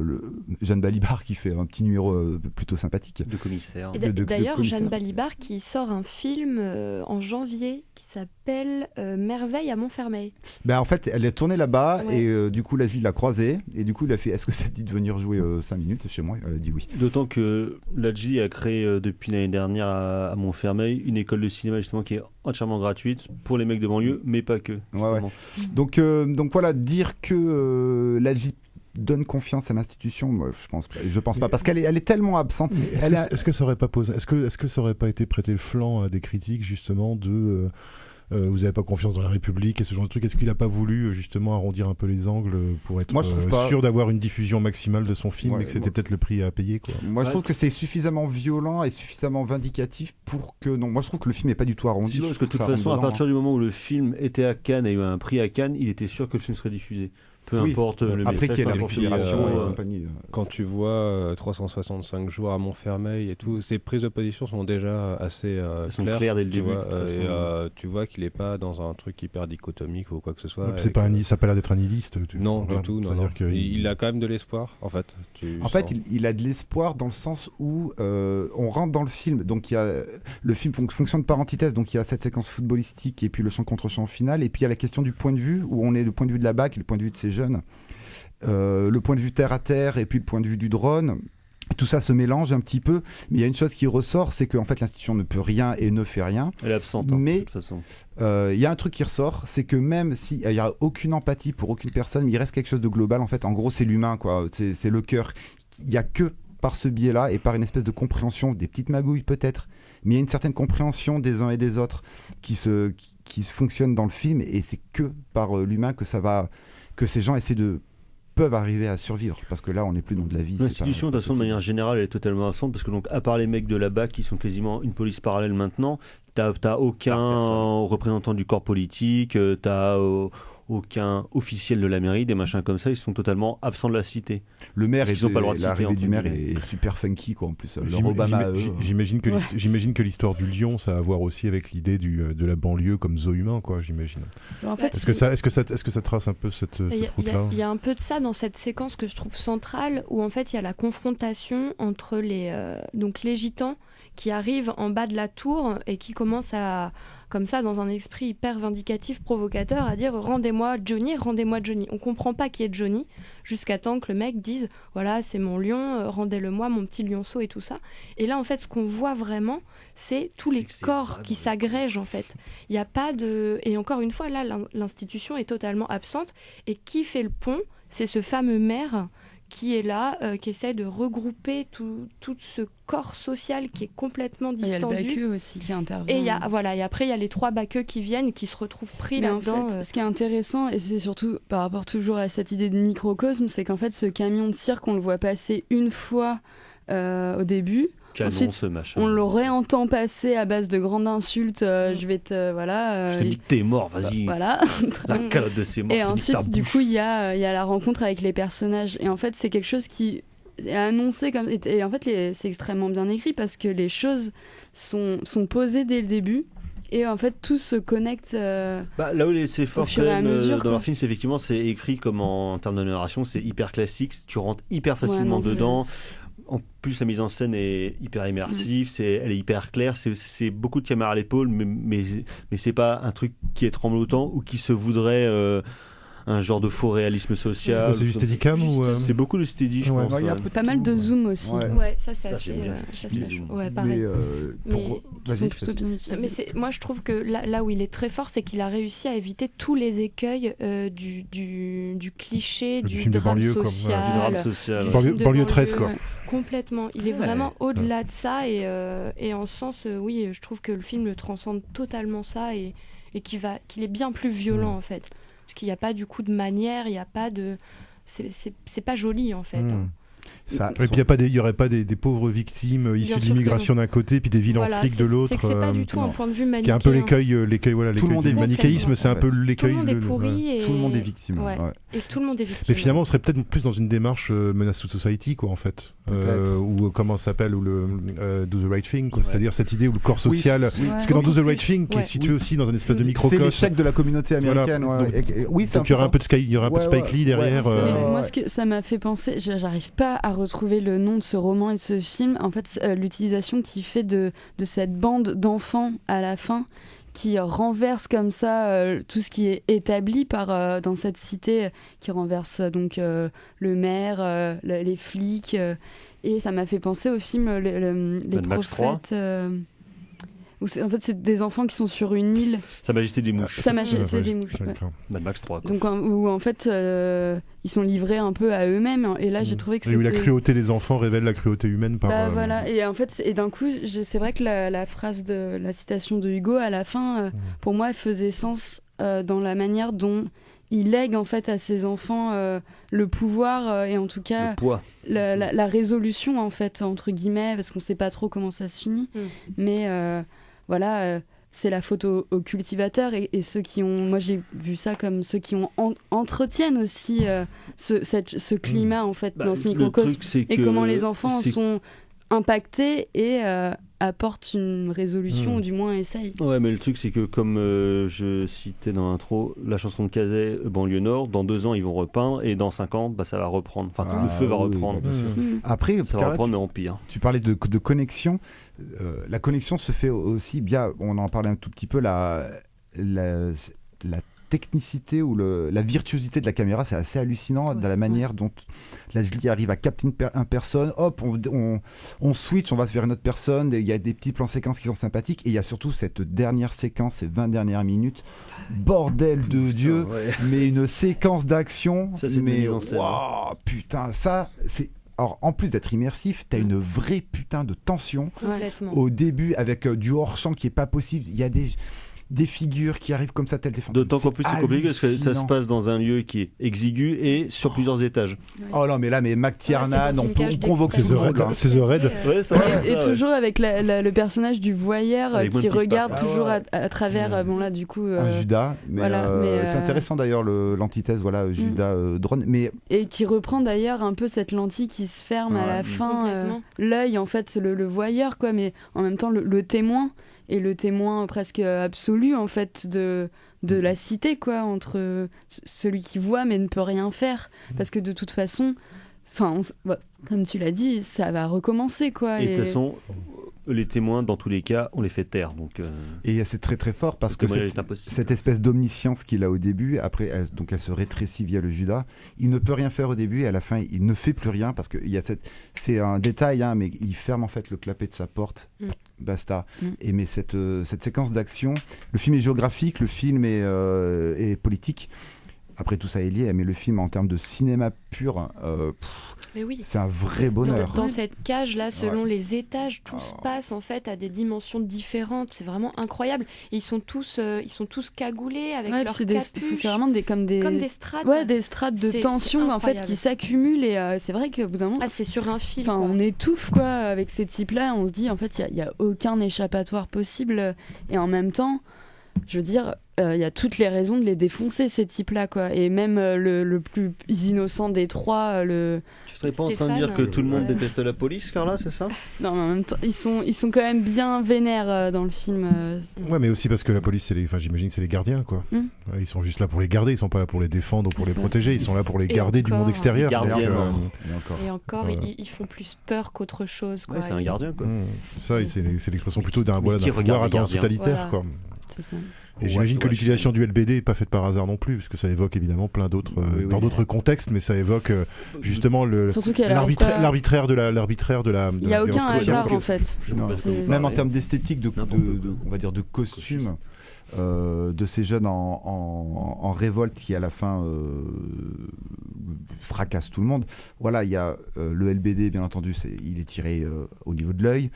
Jeanne Balibar qui fait un petit numéro plutôt sympathique. De commissaire. Et d'ailleurs, Jeanne Balibar qui sort un film en janvier qui s'appelle Merveille à Montfermeil. Ben, en fait, elle est tournée là-bas, ouais. Et du coup, Lajli l'a croisée. Et du coup, il a fait: est-ce que ça te dit de venir jouer 5 minutes chez moi? Elle a dit oui. D'autant que Lajli a créé depuis l'année dernière à Montfermeil une école de cinéma justement qui est entièrement gratuite pour les mecs de banlieue, mais pas que. Ouais. Donc voilà, dire que Lajli donne confiance à l'institution, moi, je pense pas, parce qu'elle est tellement absente. Est-ce que ça aurait pas été prêté le flanc à des critiques justement vous n'avez pas confiance dans la République et ce genre de trucs. Est-ce qu'il n'a pas voulu justement arrondir un peu les angles pour être sûr d'avoir une diffusion maximale de son film et que c'était peut-être le prix à payer, quoi. Moi je trouve que c'est suffisamment violent et suffisamment vindicatif pour que non. Moi je trouve que le film n'est pas du tout arrondi. Parce que de toute façon, à partir du moment où le film était à Cannes et a eu un prix à Cannes, il était sûr que le film serait diffusé. Peu importe le après message, qu'il y ait la récupération et compagnie. Quand tu vois 365 jours à Montfermeil et tout, ses prises de position sont déjà assez claires dès le début. Tu vois qu'il n'est pas dans un truc hyper dichotomique ou quoi que ce soit. Ça n'a pas l'air d'être un nihiliste. Non, du tout. Il a quand même de l'espoir, en fait. Il a de l'espoir dans le sens où on rentre dans le film. Donc le film fonctionne par antithèse. Donc il y a cette séquence footballistique et puis le champ contre champ final. Et puis il y a la question du point de vue où on est le point de vue de la BAC et le point de vue de ces jeunes. Le point de vue terre à terre et puis le point de vue du drone, tout ça se mélange un petit peu, mais il y a une chose qui ressort, c'est qu'en fait l'institution ne peut rien et ne fait rien. Elle est absente, mais de toute façon. Il y a un truc qui ressort, c'est que même s'il n'y a aucune empathie pour aucune personne, mais il reste quelque chose de global. En fait, en gros, c'est l'humain, quoi. C'est le cœur. Il n'y a que par ce biais-là et par une espèce de compréhension, des petites magouilles peut-être, mais il y a une certaine compréhension des uns et des autres qui fonctionne dans le film, et c'est que par l'humain que ces gens peuvent arriver à survivre, parce que là on n'est plus dans de la vie. L'institution de toute façon de manière générale elle est totalement absente, parce que donc à part les mecs de la BAC qui sont quasiment une police parallèle maintenant, t'as aucun représentant du corps politique, t'as aucun officiel de la mairie, des machins comme ça, ils sont totalement absents de la cité. Le maire l'arrivée du maire est super funky, quoi, en plus. J'imagine que l'histoire du lion, ça a à voir aussi avec l'idée de la banlieue comme zoo humain, quoi, j'imagine. En fait, est-ce que ça trace un peu cette route-là ? Il y a un peu de ça dans cette séquence que je trouve centrale, où en fait il y a la confrontation entre les gitans qui arrivent en bas de la tour et qui commencent à, comme ça, dans un esprit hyper vindicatif, provocateur, à dire « Rendez-moi Johnny, rendez-moi Johnny ». On comprend pas qui est Johnny, jusqu'à temps que le mec dise « Voilà, c'est mon lion, rendez-le-moi, mon petit lionceau » et tout ça. Et là, en fait, ce qu'on voit vraiment, c'est tous les corps qui s'agrègent, en fait. Il n'y a pas de... Et encore une fois, là, l'institution est totalement absente. Et qui fait le pont ? C'est ce fameux maire qui est là, qui essaie de regrouper tout ce corps social qui est complètement distendu. Il y a le baqueux aussi qui intervient. Et après, il y a les 3 baqueux qui viennent, qui se retrouvent pris là-dedans. En fait, ce qui est intéressant, et c'est surtout par rapport toujours à cette idée de microcosme, c'est qu'en fait, ce camion de cirque, on le voit passer une fois au début. Canon, ensuite, on le réentend passer à base de grandes insultes. Je vais te... je te dis que t'es mort, vas-y. Voilà. La calotte de ces morts. Et ensuite, du coup, il y a la rencontre avec les personnages. Et en fait, c'est quelque chose qui est annoncé comme... Et en fait, c'est extrêmement bien écrit parce que les choses sont posées dès le début. Et en fait, tout se connecte là où c'est fort quand même dans leur film, c'est effectivement, c'est écrit comme en termes de narration, c'est hyper classique. Tu rentres hyper facilement dedans. En plus, la mise en scène est hyper immersive, elle est hyper claire, c'est beaucoup de caméras à l'épaule, mais c'est pas un truc qui est tremblotant ou qui se voudrait un genre de faux réalisme social. C'est du steadicam ou C'est beaucoup de steady, je pense. Il y a pas mal de zoom aussi. Ouais, ça c'est assez. Ouais, pareil. Mais moi je trouve que là où il est très fort, c'est qu'il a réussi à éviter tous les écueils du cliché, du drame social. Banlieue 13, quoi. Complètement. Il est vraiment au-delà de ça et en sens, oui, je trouve que le film le transcende totalement ça et qu'il est bien plus violent en fait. Parce qu'il n'y a pas du coup de manière, il n'y a pas de... C'est pas joli en fait. Et puis il n'y aurait pas des pauvres victimes issues de l'immigration d'un côté, puis des vilains flics de l'autre. C'est pas du tout un point de vue manichéen. Qui est un peu l'écueil du manichéisme, c'est un peu l'écueil. Tout le monde est pourri. Tout le monde est victime. Et tout le monde est victime. Mais finalement, on serait peut-être plus dans une démarche Menace to Society, quoi, en fait. Ou comment ça s'appelle, ou le Do the Right Thing, quoi. C'est-à-dire cette idée où le corps social. Parce que dans Do the Right Thing, qui est situé aussi dans un espèce de microcosme. C'est l'échec de la communauté américaine. Donc il y aura un peu de Spike Lee derrière. Moi, ça m'a fait penser, j'arrive pas à retrouver le nom de ce roman et de ce film. En fait, l'utilisation qu'il fait de cette bande d'enfants à la fin, qui renverse comme ça tout ce qui est établi dans cette cité, qui renverse donc le maire, les flics, et ça m'a fait penser au film Les Prophètes. en fait c'est des enfants qui sont sur une île. Sa Majesté des mouches. Sa Majesté des mouches. Ouais. Mad Max 3. Quoi. Donc où en fait ils sont livrés un peu à eux-mêmes et là j'ai trouvé que c'était... la cruauté des enfants révèle la cruauté humaine par... voilà, et en fait d'un coup c'est vrai que la phrase de la citation de Hugo à la fin pour moi elle faisait sens dans la manière dont il lègue en fait à ses enfants le pouvoir et en tout cas la résolution en fait entre guillemets parce qu'on sait pas trop comment ça se finit mais voilà c'est la faute aux cultivateurs et ceux qui ont moi j'ai vu ça comme ceux qui entretiennent aussi ce climat en fait dans ce microcosme et comment les enfants sont impactés et apporte une résolution ou du moins essaye. Ouais, mais le truc c'est que comme je citais dans l'intro la chanson de Cazet Banlieue Nord, dans 2 ans ils vont repeindre et dans 5 ans ça va reprendre, le feu va reprendre. Après ça va reprendre mais en pire. Tu parlais de connexion, la connexion se fait aussi bien, on en parlait un tout petit peu, la technicité ou la virtuosité de la caméra, c'est assez hallucinant de la manière dont la Julie arrive à capter une personne, hop, on switch, on va vers une autre personne, il y a des petits plans séquences qui sont sympathiques et il y a surtout cette dernière séquence, ces 20 dernières minutes, bordel de Dieu, mais une séquence d'action, ça c'est mais wow, putain, ça c'est... Alors, en plus d'être immersif, t'as une vraie putain de tension au début avec du hors-champ qui est pas possible, il y a des figures qui arrivent comme ça, telles des fantômes. D'autant qu'en plus c'est compliqué parce que ça se passe dans un lieu qui est exigu et sur plusieurs étages. Oh non, mais là, Mac Tiernan, on convoque c'est The Raid. Et toujours avec le personnage du voyeur qui regarde toujours à travers, bon là du coup... un Judas, mais c'est intéressant d'ailleurs l'antithèse, voilà, Judas drone. Et qui reprend d'ailleurs un peu cette lentille qui se ferme à la fin, l'œil en fait, le voyeur quoi, mais en même temps le témoin. Et le témoin presque absolu en fait de la cité quoi, entre celui qui voit mais ne peut rien faire parce que de toute façon comme tu l'as dit ça va recommencer quoi. Et de toute façon les témoins dans tous les cas on les fait taire donc et c'est très très fort parce que cette espèce d'omniscience qu'il a au début après elle se rétrécit via le Judas, il ne peut rien faire au début et à la fin il ne fait plus rien parce que il y a c'est un détail hein, mais il ferme en fait le clapet de sa porte. Basta. Et mais cette séquence d'action, le film est géographique, le film est politique. Après tout ça est lié, mais le film en termes de cinéma pur, mais oui. C'est un vrai bonheur. Dans cette cage là, selon les étages, tout se passe en fait à des dimensions différentes. C'est vraiment incroyable. Et ils sont tous cagoulés avec leurs capuches. C'est vraiment comme des strates. Ouais, des strates de tension en fait qui s'accumulent et c'est vrai qu'au bout d'un moment, c'est sur un fil. On étouffe quoi avec ces types-là. On se dit en fait il y a aucun échappatoire possible et en même temps, je veux dire. Il y a toutes les raisons de les défoncer ces types-là quoi. Et même le plus innocent des trois, Tu serais pas en train de dire que tout le monde déteste la police, Carla, c'est ça? Non, mais en même temps, ils sont quand même bien vénères dans le film. Ouais, mais aussi parce que la police, j'imagine que c'est les gardiens quoi. Ils sont juste là pour les garder, ils sont pas là pour les défendre ou pour les protéger, ils sont là pour les garder du monde extérieur. Et encore, ils font plus peur qu'autre chose quoi. Ouais, c'est un gardien quoi. Ça, c'est l'expression plutôt d'un pouvoir à tendance totalitaire quoi. C'est ça. Et j'imagine que l'utilisation du LBD n'est pas faite par hasard non plus, parce que ça évoque évidemment plein d'autres, dans d'autres contextes, mais ça évoque justement l'arbitraire de la. Il n'y a aucun hasard en fait. Même en termes d'esthétique, on va dire de costume. De ces jeunes en révolte qui à la fin fracassent tout le monde. Voilà, il y a le LBD bien entendu, il est tiré au niveau de l'œil.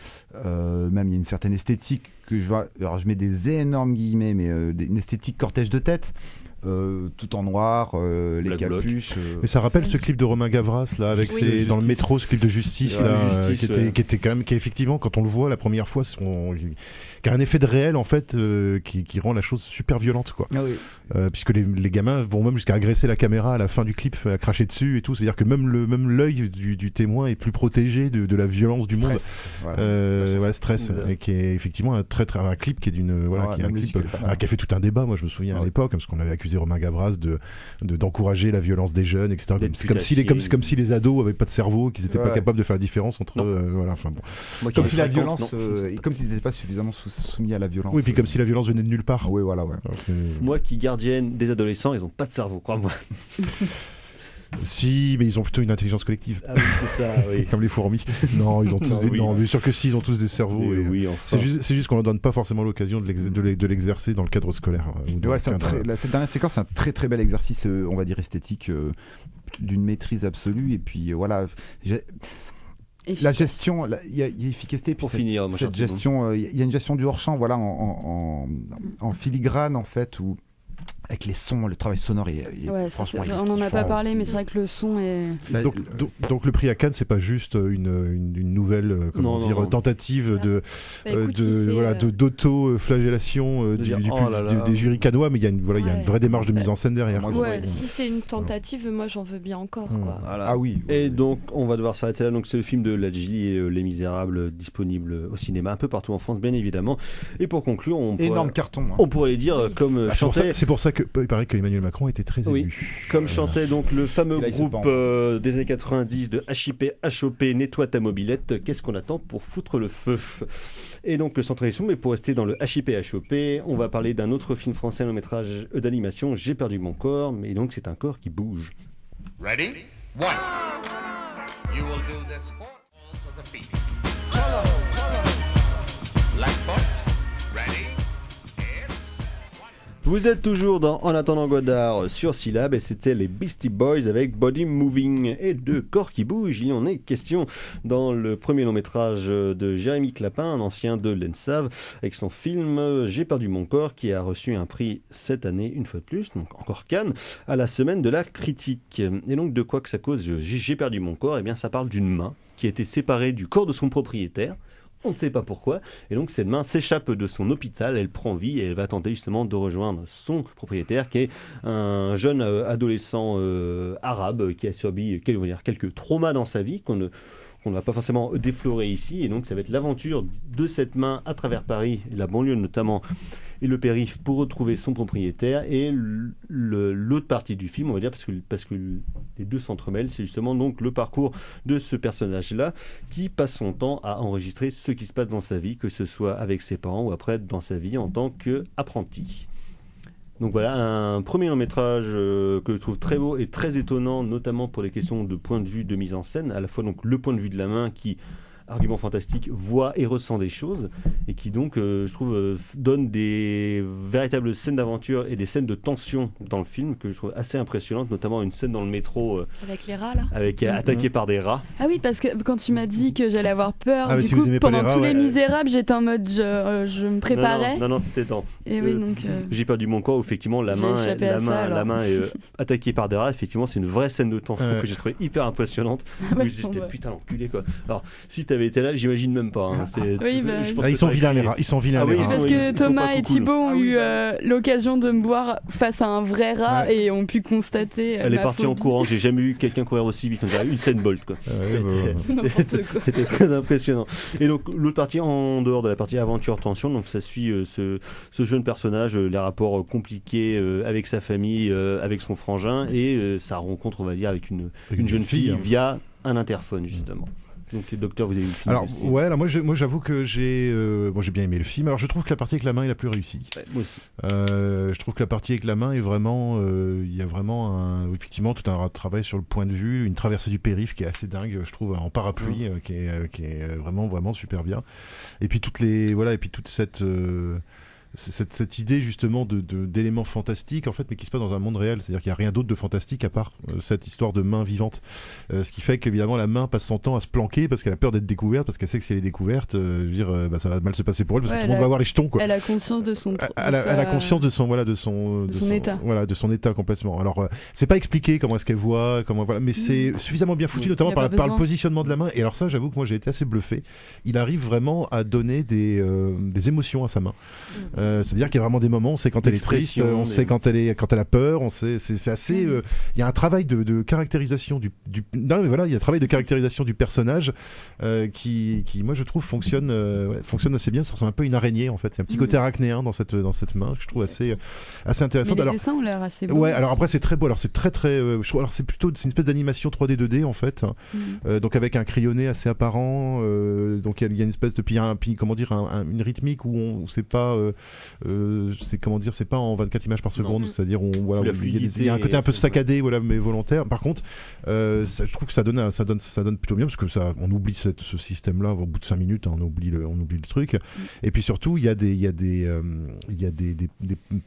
Même il y a une certaine esthétique que alors je mets des énormes guillemets, mais une esthétique cortège de tête. Tout en noir, les Black capuches. Mais ça rappelle ce clip de Romain Gavras là, avec dans le métro, ce clip de Justice là, qui était quand même, qui effectivement quand on le voit la première fois, qui a un effet de réel en fait, qui rend la chose super violente quoi. Ah oui. Puisque les gamins vont même jusqu'à agresser la caméra à la fin du clip, à cracher dessus et tout. C'est-à-dire que même l'œil du témoin est plus protégé de la violence du monde. Stress. Et qui est effectivement un clip qui est qui a fait tout un débat. Moi je me souviens à l'époque parce qu'on avait accusé Romain Gavras d'encourager la violence des jeunes, etc. Comme si les ados avaient pas de cerveau, qu'ils n'étaient pas capables de faire la différence entre comme si la violence, comme s'ils n'étaient pas suffisamment soumis à la violence. Oui, puis comme si la violence venait de nulle part. Oui, voilà. Moi qui gardienne des adolescents, ils ont pas de cerveau, crois-moi. Si, mais ils ont plutôt une intelligence collective. Ah oui, c'est ça, oui. Comme les fourmis. Non, ils ont tous non, bien sûr que si, ils ont tous des cerveaux. Oui, enfin. C'est juste qu'on leur donne pas forcément l'occasion de l'exercer dans le cadre scolaire. Cette dernière séquence, c'est un très très bel exercice, on va dire esthétique, d'une maîtrise absolue. Et puis voilà. La gestion, il y a efficacité. Pour finir, cette gestion, il y a une gestion du hors-champ, voilà, en filigrane en fait, où avec les sons, le travail sonore franchement. On n'en a pas parlé, mais c'est vrai que le son est. Donc le prix à Cannes, c'est pas juste une nouvelle tentative d'auto-flagellation des jurys cannois, mais il y a une vraie démarche de mise en scène derrière. Si c'est une tentative, moi j'en veux bien encore. Quoi. Voilà. Ah oui. Et donc on va devoir s'arrêter là. Donc c'est le film de Ladji et Les Misérables, disponible au cinéma un peu partout en France, bien évidemment. Et pour conclure, énorme carton. On pourrait les dire comme chantait. C'est pour ça qu'il paraît qu'Emmanuel Macron était très ému. Comme chantait donc le fameux groupe des années 90 de HIP HOP, nettoie ta mobilette, qu'est-ce qu'on attend pour foutre le feu? Et donc sans transition, mais pour rester dans le HIP HOP, on va parler d'un autre film français long métrage d'animation, J'ai perdu mon corps, mais donc c'est un corps qui bouge. Ready? One. You will do this for the feet. Left foot. Ready? Vous êtes toujours dans En attendant Godard sur Syllab et c'était les Beastie Boys avec Body Moving et de corps qui bougent. Il en est question dans le premier long métrage de Jérémy Clapin, un ancien de l'ENSAV, avec son film J'ai perdu mon corps qui a reçu un prix cette année, une fois de plus, donc encore Cannes, à la semaine de la critique. Et donc de quoi que ça cause J'ai perdu mon corps? Eh bien ça parle d'une main qui a été séparée du corps de son propriétaire. On ne sait pas pourquoi, et donc cette main s'échappe de son hôpital, elle prend vie et elle va tenter justement de rejoindre son propriétaire qui est un jeune adolescent arabe qui a subi quelques traumas dans sa vie qu'on ne va pas forcément déflorer ici, et donc ça va être l'aventure de cette main à travers Paris, la banlieue notamment, et le périph' pour retrouver son propriétaire. Et l'autre partie du film, on va dire, parce que les deux s'entremêlent, c'est justement donc le parcours de ce personnage-là qui passe son temps à enregistrer ce qui se passe dans sa vie, que ce soit avec ses parents ou après dans sa vie en tant qu'apprenti. Donc voilà, un premier long métrage que je trouve très beau et très étonnant, notamment pour les questions de point de vue de mise en scène, à la fois donc le point de vue de la main qui, argument fantastique, voit et ressent des choses, et qui donc, je trouve, donne des véritables scènes d'aventure et des scènes de tension dans le film que je trouve assez impressionnantes, notamment une scène dans le métro avec les rats là, attaqué par des rats. Ah oui, parce que quand tu m'as dit que j'allais avoir peur, du si coup les pendant rats, tous les Misérables, j'étais en mode je me préparais. Non, c'était dans. Et oui, donc J'ai perdu mon corps où effectivement la main est attaquée par des rats. Effectivement, c'est une vraie scène de tension que j'ai trouvé hyper impressionnante. J'étais putain l'enculé quoi. Alors si t'avais été là, j'imagine même pas. Ils sont vilains les rats. Ils sont vilains les rats. Parce que Thomas et Thibaut ont eu l'occasion de me voir face à un vrai rat et ont pu constater. Elle est partie en courant. J'ai jamais vu quelqu'un courir aussi vite. On dirait Usain Bolt quoi. C'était très impressionnant. Et donc l'autre partie, en dehors de la partie aventure tension, donc ça suit ce jeune personnage, les rapports compliqués avec sa famille, avec son frangin et sa rencontre, on va dire, avec une jeune fille via un interphone justement. Donc docteur, vous avez vu le film? Alors aussi. Ouais, alors moi j'avoue que j'ai bien aimé le film. Alors je trouve que la partie avec la main est la plus réussie. Ouais, moi aussi. Je trouve que la partie avec la main est vraiment, il y a vraiment effectivement tout un travail sur le point de vue, une traversée du périph' qui est assez dingue, je trouve, en parapluie, qui est vraiment super bien. Et puis toute cette idée justement d'éléments fantastiques en fait, mais qui se passe dans un monde réel, c'est-à-dire qu'il n'y a rien d'autre de fantastique à part cette histoire de main vivante, ce qui fait qu'évidemment la main passe son temps à se planquer parce qu'elle a peur d'être découverte, parce qu'elle sait que si elle est découverte, ça va mal se passer pour elle, parce que tout le monde va avoir les jetons quoi. Elle a conscience de son elle a conscience de son état, de son état complètement. Alors c'est pas expliqué comment est-ce qu'elle voit, mais c'est suffisamment bien foutu, notamment par le positionnement de la main. Et alors ça, j'avoue que moi j'ai été assez bluffé. Il arrive vraiment à donner des émotions à sa main. C'est-à-dire qu'il y a vraiment des moments, on sait quand elle est triste, on sait quand elle a peur, on sait, c'est assez. Il y a un travail de caractérisation il y a un travail de caractérisation du personnage qui moi je trouve fonctionne assez bien. Ça ressemble un peu à une araignée en fait. Il y a un petit côté arachnéen dans cette main que je trouve assez intéressant. Mais les dessins ont l'air assez beaux. Ouais, alors après c'est très beau. Alors c'est très alors c'est une espèce d'animation 3D 2D en fait. Donc avec un crayonné assez apparent. Donc il y a une espèce de une rythmique où c'est pas c'est comment dire, c'est pas en 24 images par seconde, c'est-à-dire il y a un côté un peu saccadé, voilà, mais volontaire. Par contre, je trouve que ça donne plutôt bien, parce que on oublie ce système-là au bout de 5 minutes, on oublie le truc. Et puis surtout, il y a des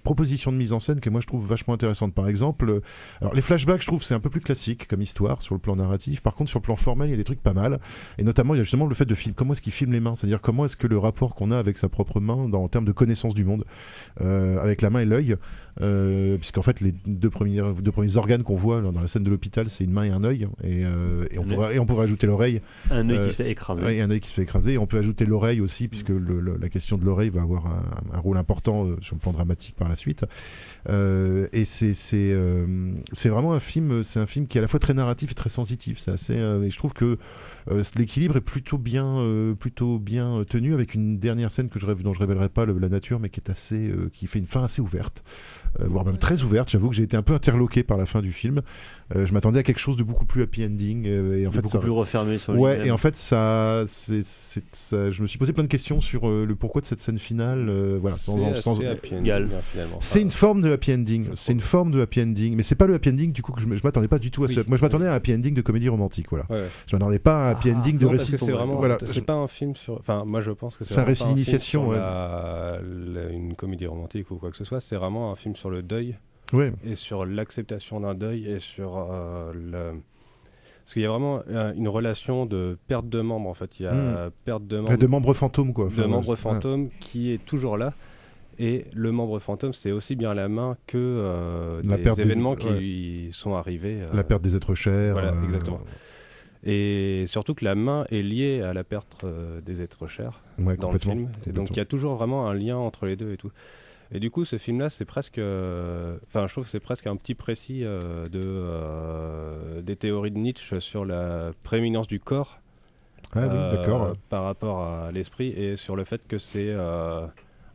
propositions de mise en scène que moi je trouve vachement intéressantes. Par exemple, alors les flashbacks, je trouve c'est un peu plus classique comme histoire sur le plan narratif. Par contre, sur le plan formel, il y a des trucs pas mal. Et notamment, il y a justement le fait de comment est-ce qu'il filme les mains, c'est-à-dire comment est-ce que le rapport qu'on a avec sa propre main en termes de connaissance du monde, avec la main et l'œil, puisqu'en fait les deux premiers organes qu'on voit dans la scène de l'hôpital, c'est une main et un œil, et on pourrait ajouter l'oreille. Un œil qui se fait écraser. Oui, un œil qui se fait écraser. Et on peut ajouter l'oreille aussi, puisque la question de l'oreille va avoir un rôle important sur le plan dramatique par la suite. Et c'est vraiment un film qui est à la fois très narratif et très sensitif. C'est assez, et je trouve que l'équilibre est plutôt bien tenu, avec une dernière scène dont je révélerai pas la nature, mais qui est qui fait une fin assez ouverte, voire même très ouverte. J'avoue que j'ai été un peu interloqué par la fin du film. Je m'attendais à quelque chose de beaucoup plus happy ending, et en fait beaucoup plus refermé sur lui-même. Ouais, et en fait je me suis posé plein de questions sur le pourquoi de cette scène finale. Voilà, c'est une forme de happy ending. C'est une forme de happy ending, mais c'est pas le happy ending du coup que je m'attendais pas du tout à ça. Moi, je m'attendais à un happy ending de comédie romantique, voilà. Ouais. Je m'attendais pas à un happy ending de récit. C'est vraiment, voilà. C'est pas un film sur. Enfin, moi, je pense que c'est un récit d'initiation, une comédie romantique ou quoi que ce soit. C'est vraiment un film sur le deuil. Ouais. Et sur l'acceptation d'un deuil, et sur parce qu'il y a vraiment une relation de perte de membres, en fait. Il y a perte de membres fantômes, quoi. De membres fantômes qui est toujours là. Et le membre fantôme, c'est aussi bien la main que des événements qui sont arrivés. La perte des êtres chers. Voilà, exactement. Et surtout que la main est liée à la perte des êtres chers dans le film. Et donc il y a toujours vraiment un lien entre les deux et tout. Et du coup, ce film-là, c'est presque, je trouve que c'est presque un petit précis des théories de Nietzsche sur la prééminence du corps par rapport à l'esprit, et sur le fait que c'est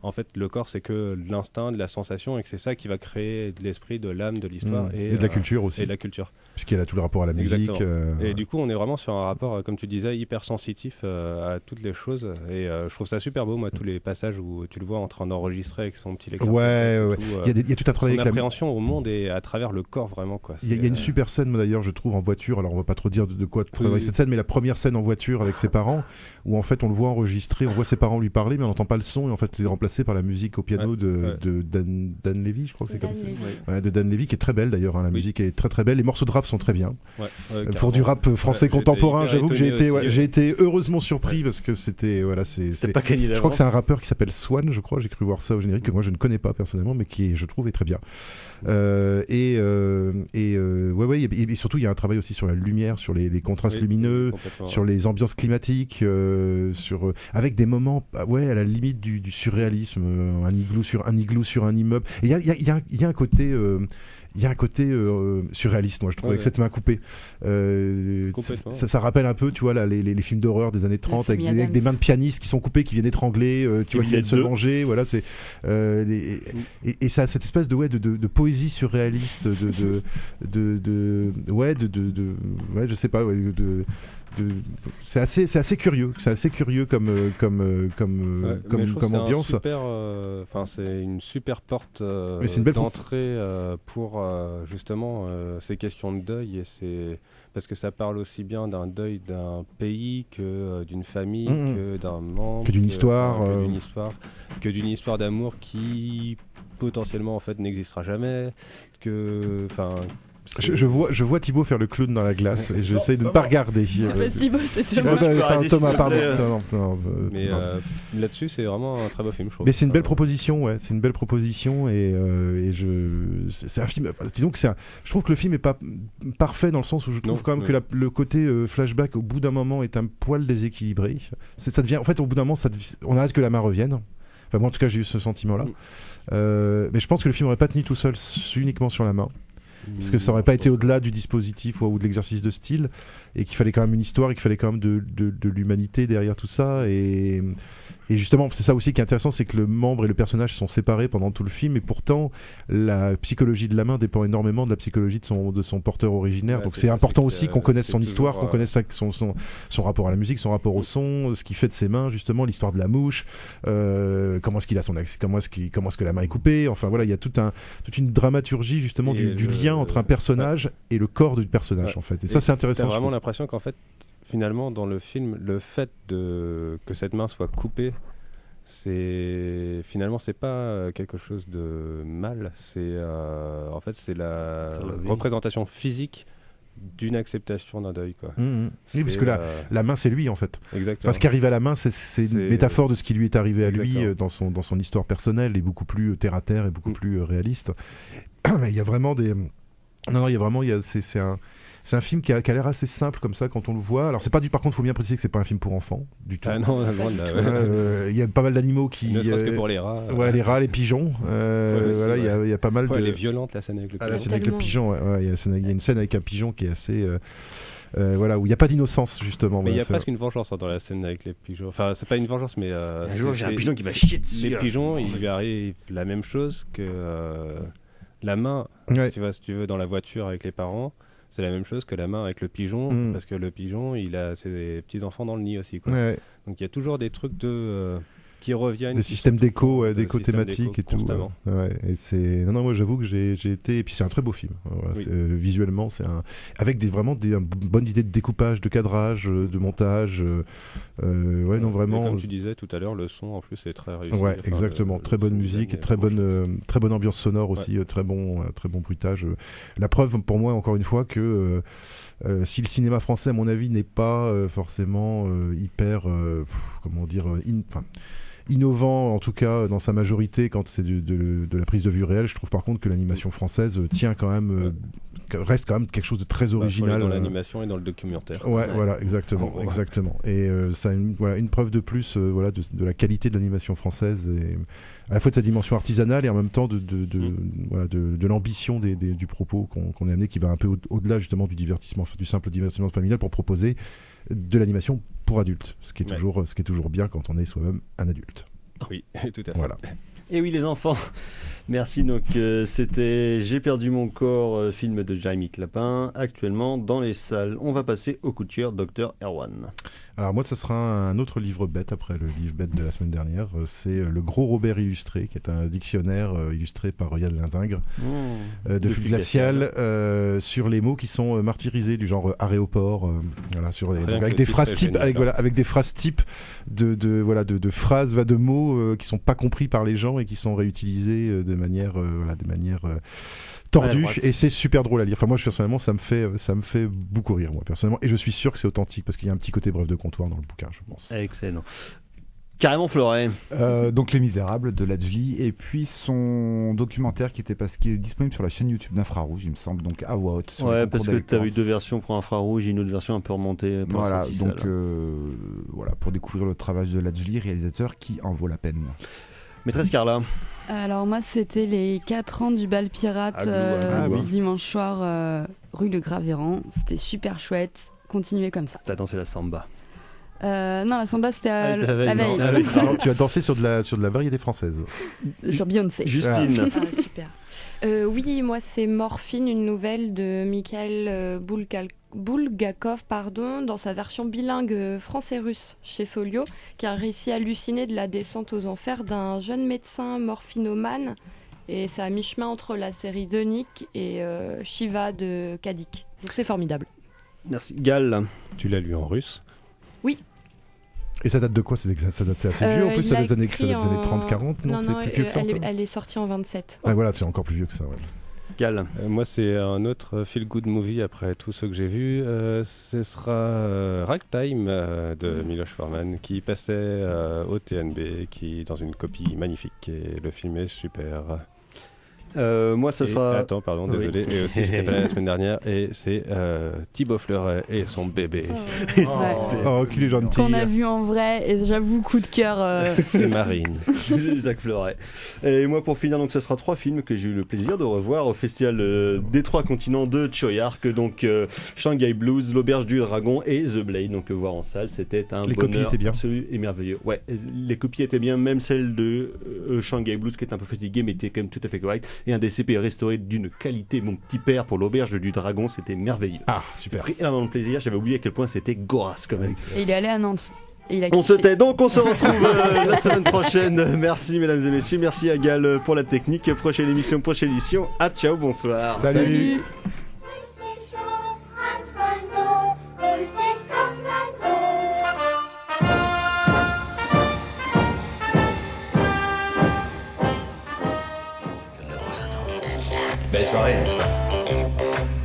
en fait, le corps, c'est que l'instinct, de la sensation, et que c'est ça qui va créer de l'esprit, de l'âme, de l'histoire. Et de la culture aussi. Et de la culture. Puisqu'il y a tout le rapport à la musique. Et du coup, on est vraiment sur un rapport, comme tu disais, hyper sensitif à toutes les choses. Et je trouve ça super beau, moi, tous les passages où tu le vois en train d'enregistrer avec son petit lecteur. Il y a tout un travail avec appréhension au monde et à travers le corps, vraiment. Il y a une super scène, moi, d'ailleurs, je trouve, en voiture. Alors, on va pas trop dire de quoi travailler cette scène, mais la première scène en voiture avec ses parents, où en fait, on le voit enregistrer, on voit ses parents lui parler, mais on n'entend pas le son, et en fait, il est remplacé par la musique au piano de Dan Levy, je crois que c'est comme ça. De Dan Levy, qui est très belle d'ailleurs, la musique est très très belle, les morceaux de rap sont très bien. Pour du rap français contemporain, j'avoue que j'ai été heureusement surpris, parce que c'était pas gagné. Je crois que c'est un rappeur qui s'appelle Swan, je crois, j'ai cru voir ça au générique, que moi je ne connais pas personnellement, mais qui je trouve est très bien. Et surtout il y a un travail aussi sur la lumière, sur les contrastes lumineux, sur les ambiances climatiques, avec des moments à la limite du surréalisme, un igloo sur un immeuble. Et il y a un côté surréaliste, moi je trouve, avec cette main coupée. Ça rappelle un peu, tu vois, les films d'horreur des années 30 avec des mains de pianistes qui sont coupées, qui viennent étrangler, qui viennent se venger. Voilà, et ça a cette espèce de poésie surréaliste, je sais pas, c'est assez curieux, comme ambiance. C'est une super porte d'entrée pour justement ces questions de deuil, et parce que ça parle aussi bien d'un deuil d'un pays que d'une famille, que d'un membre, que d'une histoire, que d'une histoire d'amour qui potentiellement en fait n'existera jamais, Je vois Thibaut faire le clown dans la glace, et j'essaie de ne pas regarder. C'est pas Thibaut, c'est Thomas, pardon. Mais là-dessus, c'est vraiment un très beau film, je trouve. Mais c'est une belle proposition, c'est une belle proposition, et c'est un film. Disons que je trouve que le film est pas parfait, dans le sens où je trouve quand même que le côté flashback au bout d'un moment est un poil déséquilibré. Ça devient, en fait, au bout d'un moment, on a hâte que la main revienne. Enfin, moi, en tout cas, j'ai eu ce sentiment-là. Mais je pense que le film n'aurait pas tenu tout seul uniquement sur la main. Parce que ça aurait pas été au-delà du dispositif ou de l'exercice de style, et qu'il fallait quand même une histoire, et qu'il fallait quand même de l'humanité derrière tout ça. Et justement, c'est ça aussi qui est intéressant, c'est que le membre et le personnage sont séparés pendant tout le film, et pourtant la psychologie de la main dépend énormément de la psychologie de son porteur originaire. Donc c'est important aussi qu'on connaisse son histoire, qu'on connaisse son rapport à la musique, son rapport au son, ce qu'il fait de ses mains, justement, l'histoire de la mouche, comment est-ce qu'il a son accès, comment est-ce que la main est coupée. Enfin voilà, il y a toute une dramaturgie justement du lien entre un personnage et le corps du personnage en fait. Et ça c'est intéressant. T'as vraiment l'impression qu'en fait, finalement, dans le film, le fait que cette main soit coupée, c'est pas quelque chose de mal. En fait, c'est la représentation physique d'une acceptation d'un deuil, quoi. Oui, parce que la main c'est lui en fait. Exactement. Ce qui arrive à la main, c'est une métaphore de ce qui lui est arrivé à lui dans son histoire personnelle, et beaucoup plus terre à terre et beaucoup plus réaliste. Mais il y a vraiment c'est un film qui a l'air assez simple comme ça quand on le voit. Alors par contre, il faut bien préciser que c'est pas un film pour enfants du tout. Ah non, il y a pas mal d'animaux qui. Ne serait-ce que pour les rats. Ouais, les rats, les pigeons. Voilà, il y a pas mal de. Elle est violente la scène avec le pigeon. La scène avec le pigeon. Il y a une scène avec un pigeon qui est assez. Voilà, où il n'y a pas d'innocence justement. Mais il y a presque une vengeance dans la scène avec les pigeons. Enfin, c'est pas une vengeance, mais un jour j'ai un pigeon qui m'a chié dessus. Les pigeons, il lui arrive la même chose que la main. Tu vas, si tu veux, dans la voiture avec les parents. C'est la même chose que la main avec le pigeon, parce que le pigeon, il a ses petits-enfants dans le nid aussi, quoi. Donc il y a toujours des trucs qui reviennent. Des systèmes d'écho thématiques et tout. Constamment. Et c'est... Non, moi j'avoue que j'ai été... Et puis c'est un très beau film. Voilà, visuellement, avec vraiment une bonne idée de découpage, de cadrage, de montage. Non, vraiment... Et comme tu disais tout à l'heure, le son en plus est très réussi. Ouais, exactement. Très bonne musique et très bonne ambiance sonore aussi. Très bon bruitage. La preuve pour moi, encore une fois, que si le cinéma français, à mon avis, n'est pas forcément hyper... innovant, en tout cas dans sa majorité quand c'est de la prise de vue réelle, je trouve par contre que l'animation française tient quand même reste quand même quelque chose de très original dans l'animation et dans le documentaire. Voilà, exactement. Et ça a une preuve de plus de la qualité de l'animation française, et à la fois de sa dimension artisanale et en même temps de l'ambition du propos qu'on a amené, qui va un peu au-delà justement du simple divertissement familial, pour proposer de l'animation pour adultes, ce qui est toujours bien quand on est soi-même un adulte. Oui, tout à fait. Voilà. Et oui les enfants, merci. Donc c'était J'ai perdu mon corps, film de Jérémy Clapin, actuellement dans les salles. On va passer au coup de cœur, Dr Erwan. Alors moi, ça sera un autre livre bête après le livre bête de la semaine dernière. C'est Le Gros Robert illustré, qui est un dictionnaire illustré par Yann Lindingre de Flux Glacial sur les mots qui sont martyrisés, du genre aéroport, avec des phrases types, avec des phrases types de phrases, de mots qui sont pas compris par les gens et qui sont réutilisés de manière tordue, et c'est super drôle à lire. Enfin moi personnellement ça me fait beaucoup rire, moi personnellement, et je suis sûr que c'est authentique parce qu'il y a un petit côté bref de comptoir dans le bouquin, je pense. Excellent. Carrément Fleuret. Donc Les Misérables de Ladjli, et puis son documentaire qui est disponible sur la chaîne YouTube d'Infrarouge, il me semble, donc à voix haute. Ouais, parce que tu as eu 2 versions pour Infrarouge et une autre version un peu remontée pour voilà, donc pour découvrir le travail de Ladjli, réalisateur qui en vaut la peine. Maîtresse Carla. Alors moi c'était les 4 ans du bal pirate dimanche soir rue de Graveyran. C'était super chouette, continuez comme ça. T'as dansé la samba? Non, la samba c'était la veille. Alors, tu as dansé sur de la variété française. Sur Beyoncé. Justine. Super. Oui, moi c'est Morphine, une nouvelle de Mikhail Bulgakov, dans sa version bilingue français-russe chez Folio, qui a un récit halluciné de la descente aux enfers d'un jeune médecin morphinomane, et c'est à mi-chemin entre la série Donic et Shiva de Kadik. Donc c'est formidable. Merci. Gal. Tu l'as lu en russe? Oui. Et ça date de quoi? C'est assez vieux en plus, ça date des années 30-40? Non, c'est plus vieux que ça. Elle est sortie en 27. Ah voilà, c'est encore plus vieux que ça. Ouais. Gal. Moi, c'est un autre feel-good movie après tout ce que j'ai vu. Ce sera Ragtime de Miloš Forman, qui passait au TNB, qui dans une copie magnifique, et le film est super. Moi, ça sera. Attends, pardon, désolé. Et aussi, j'étais pas là la semaine dernière et c'est Thibaut Fleuret et son bébé. Qu'il est gentil. Qu'on a vu en vrai et j'avoue, coup de cœur. Et Marine. Zach Fleuret. Et moi, pour finir, donc, ce sera 3 films que j'ai eu le plaisir de revoir au festival des 3 continents de Choyark. Donc, Shanghai Blues, L'Auberge du Dragon et The Blade. Donc, voir en salle, c'était un bonheur absolu et merveilleux. Ouais, les copies étaient bien, même celle de Shanghai Blues qui est un peu fatiguée, mais était quand même tout à fait correcte. Et un DCP restauré d'une qualité, mon petit père, pour L'Auberge du Dragon, c'était merveilleux. Ah, super. J'ai pris énormément de plaisir, j'avais oublié à quel point c'était gorasse quand même. Et il est allé à Nantes. On se tait, donc on se retrouve la semaine prochaine. Merci mesdames et messieurs, merci à Gal pour la technique. Prochaine émission. Ah, ciao, bonsoir. Salut. Belle soirée, n'est-ce pas?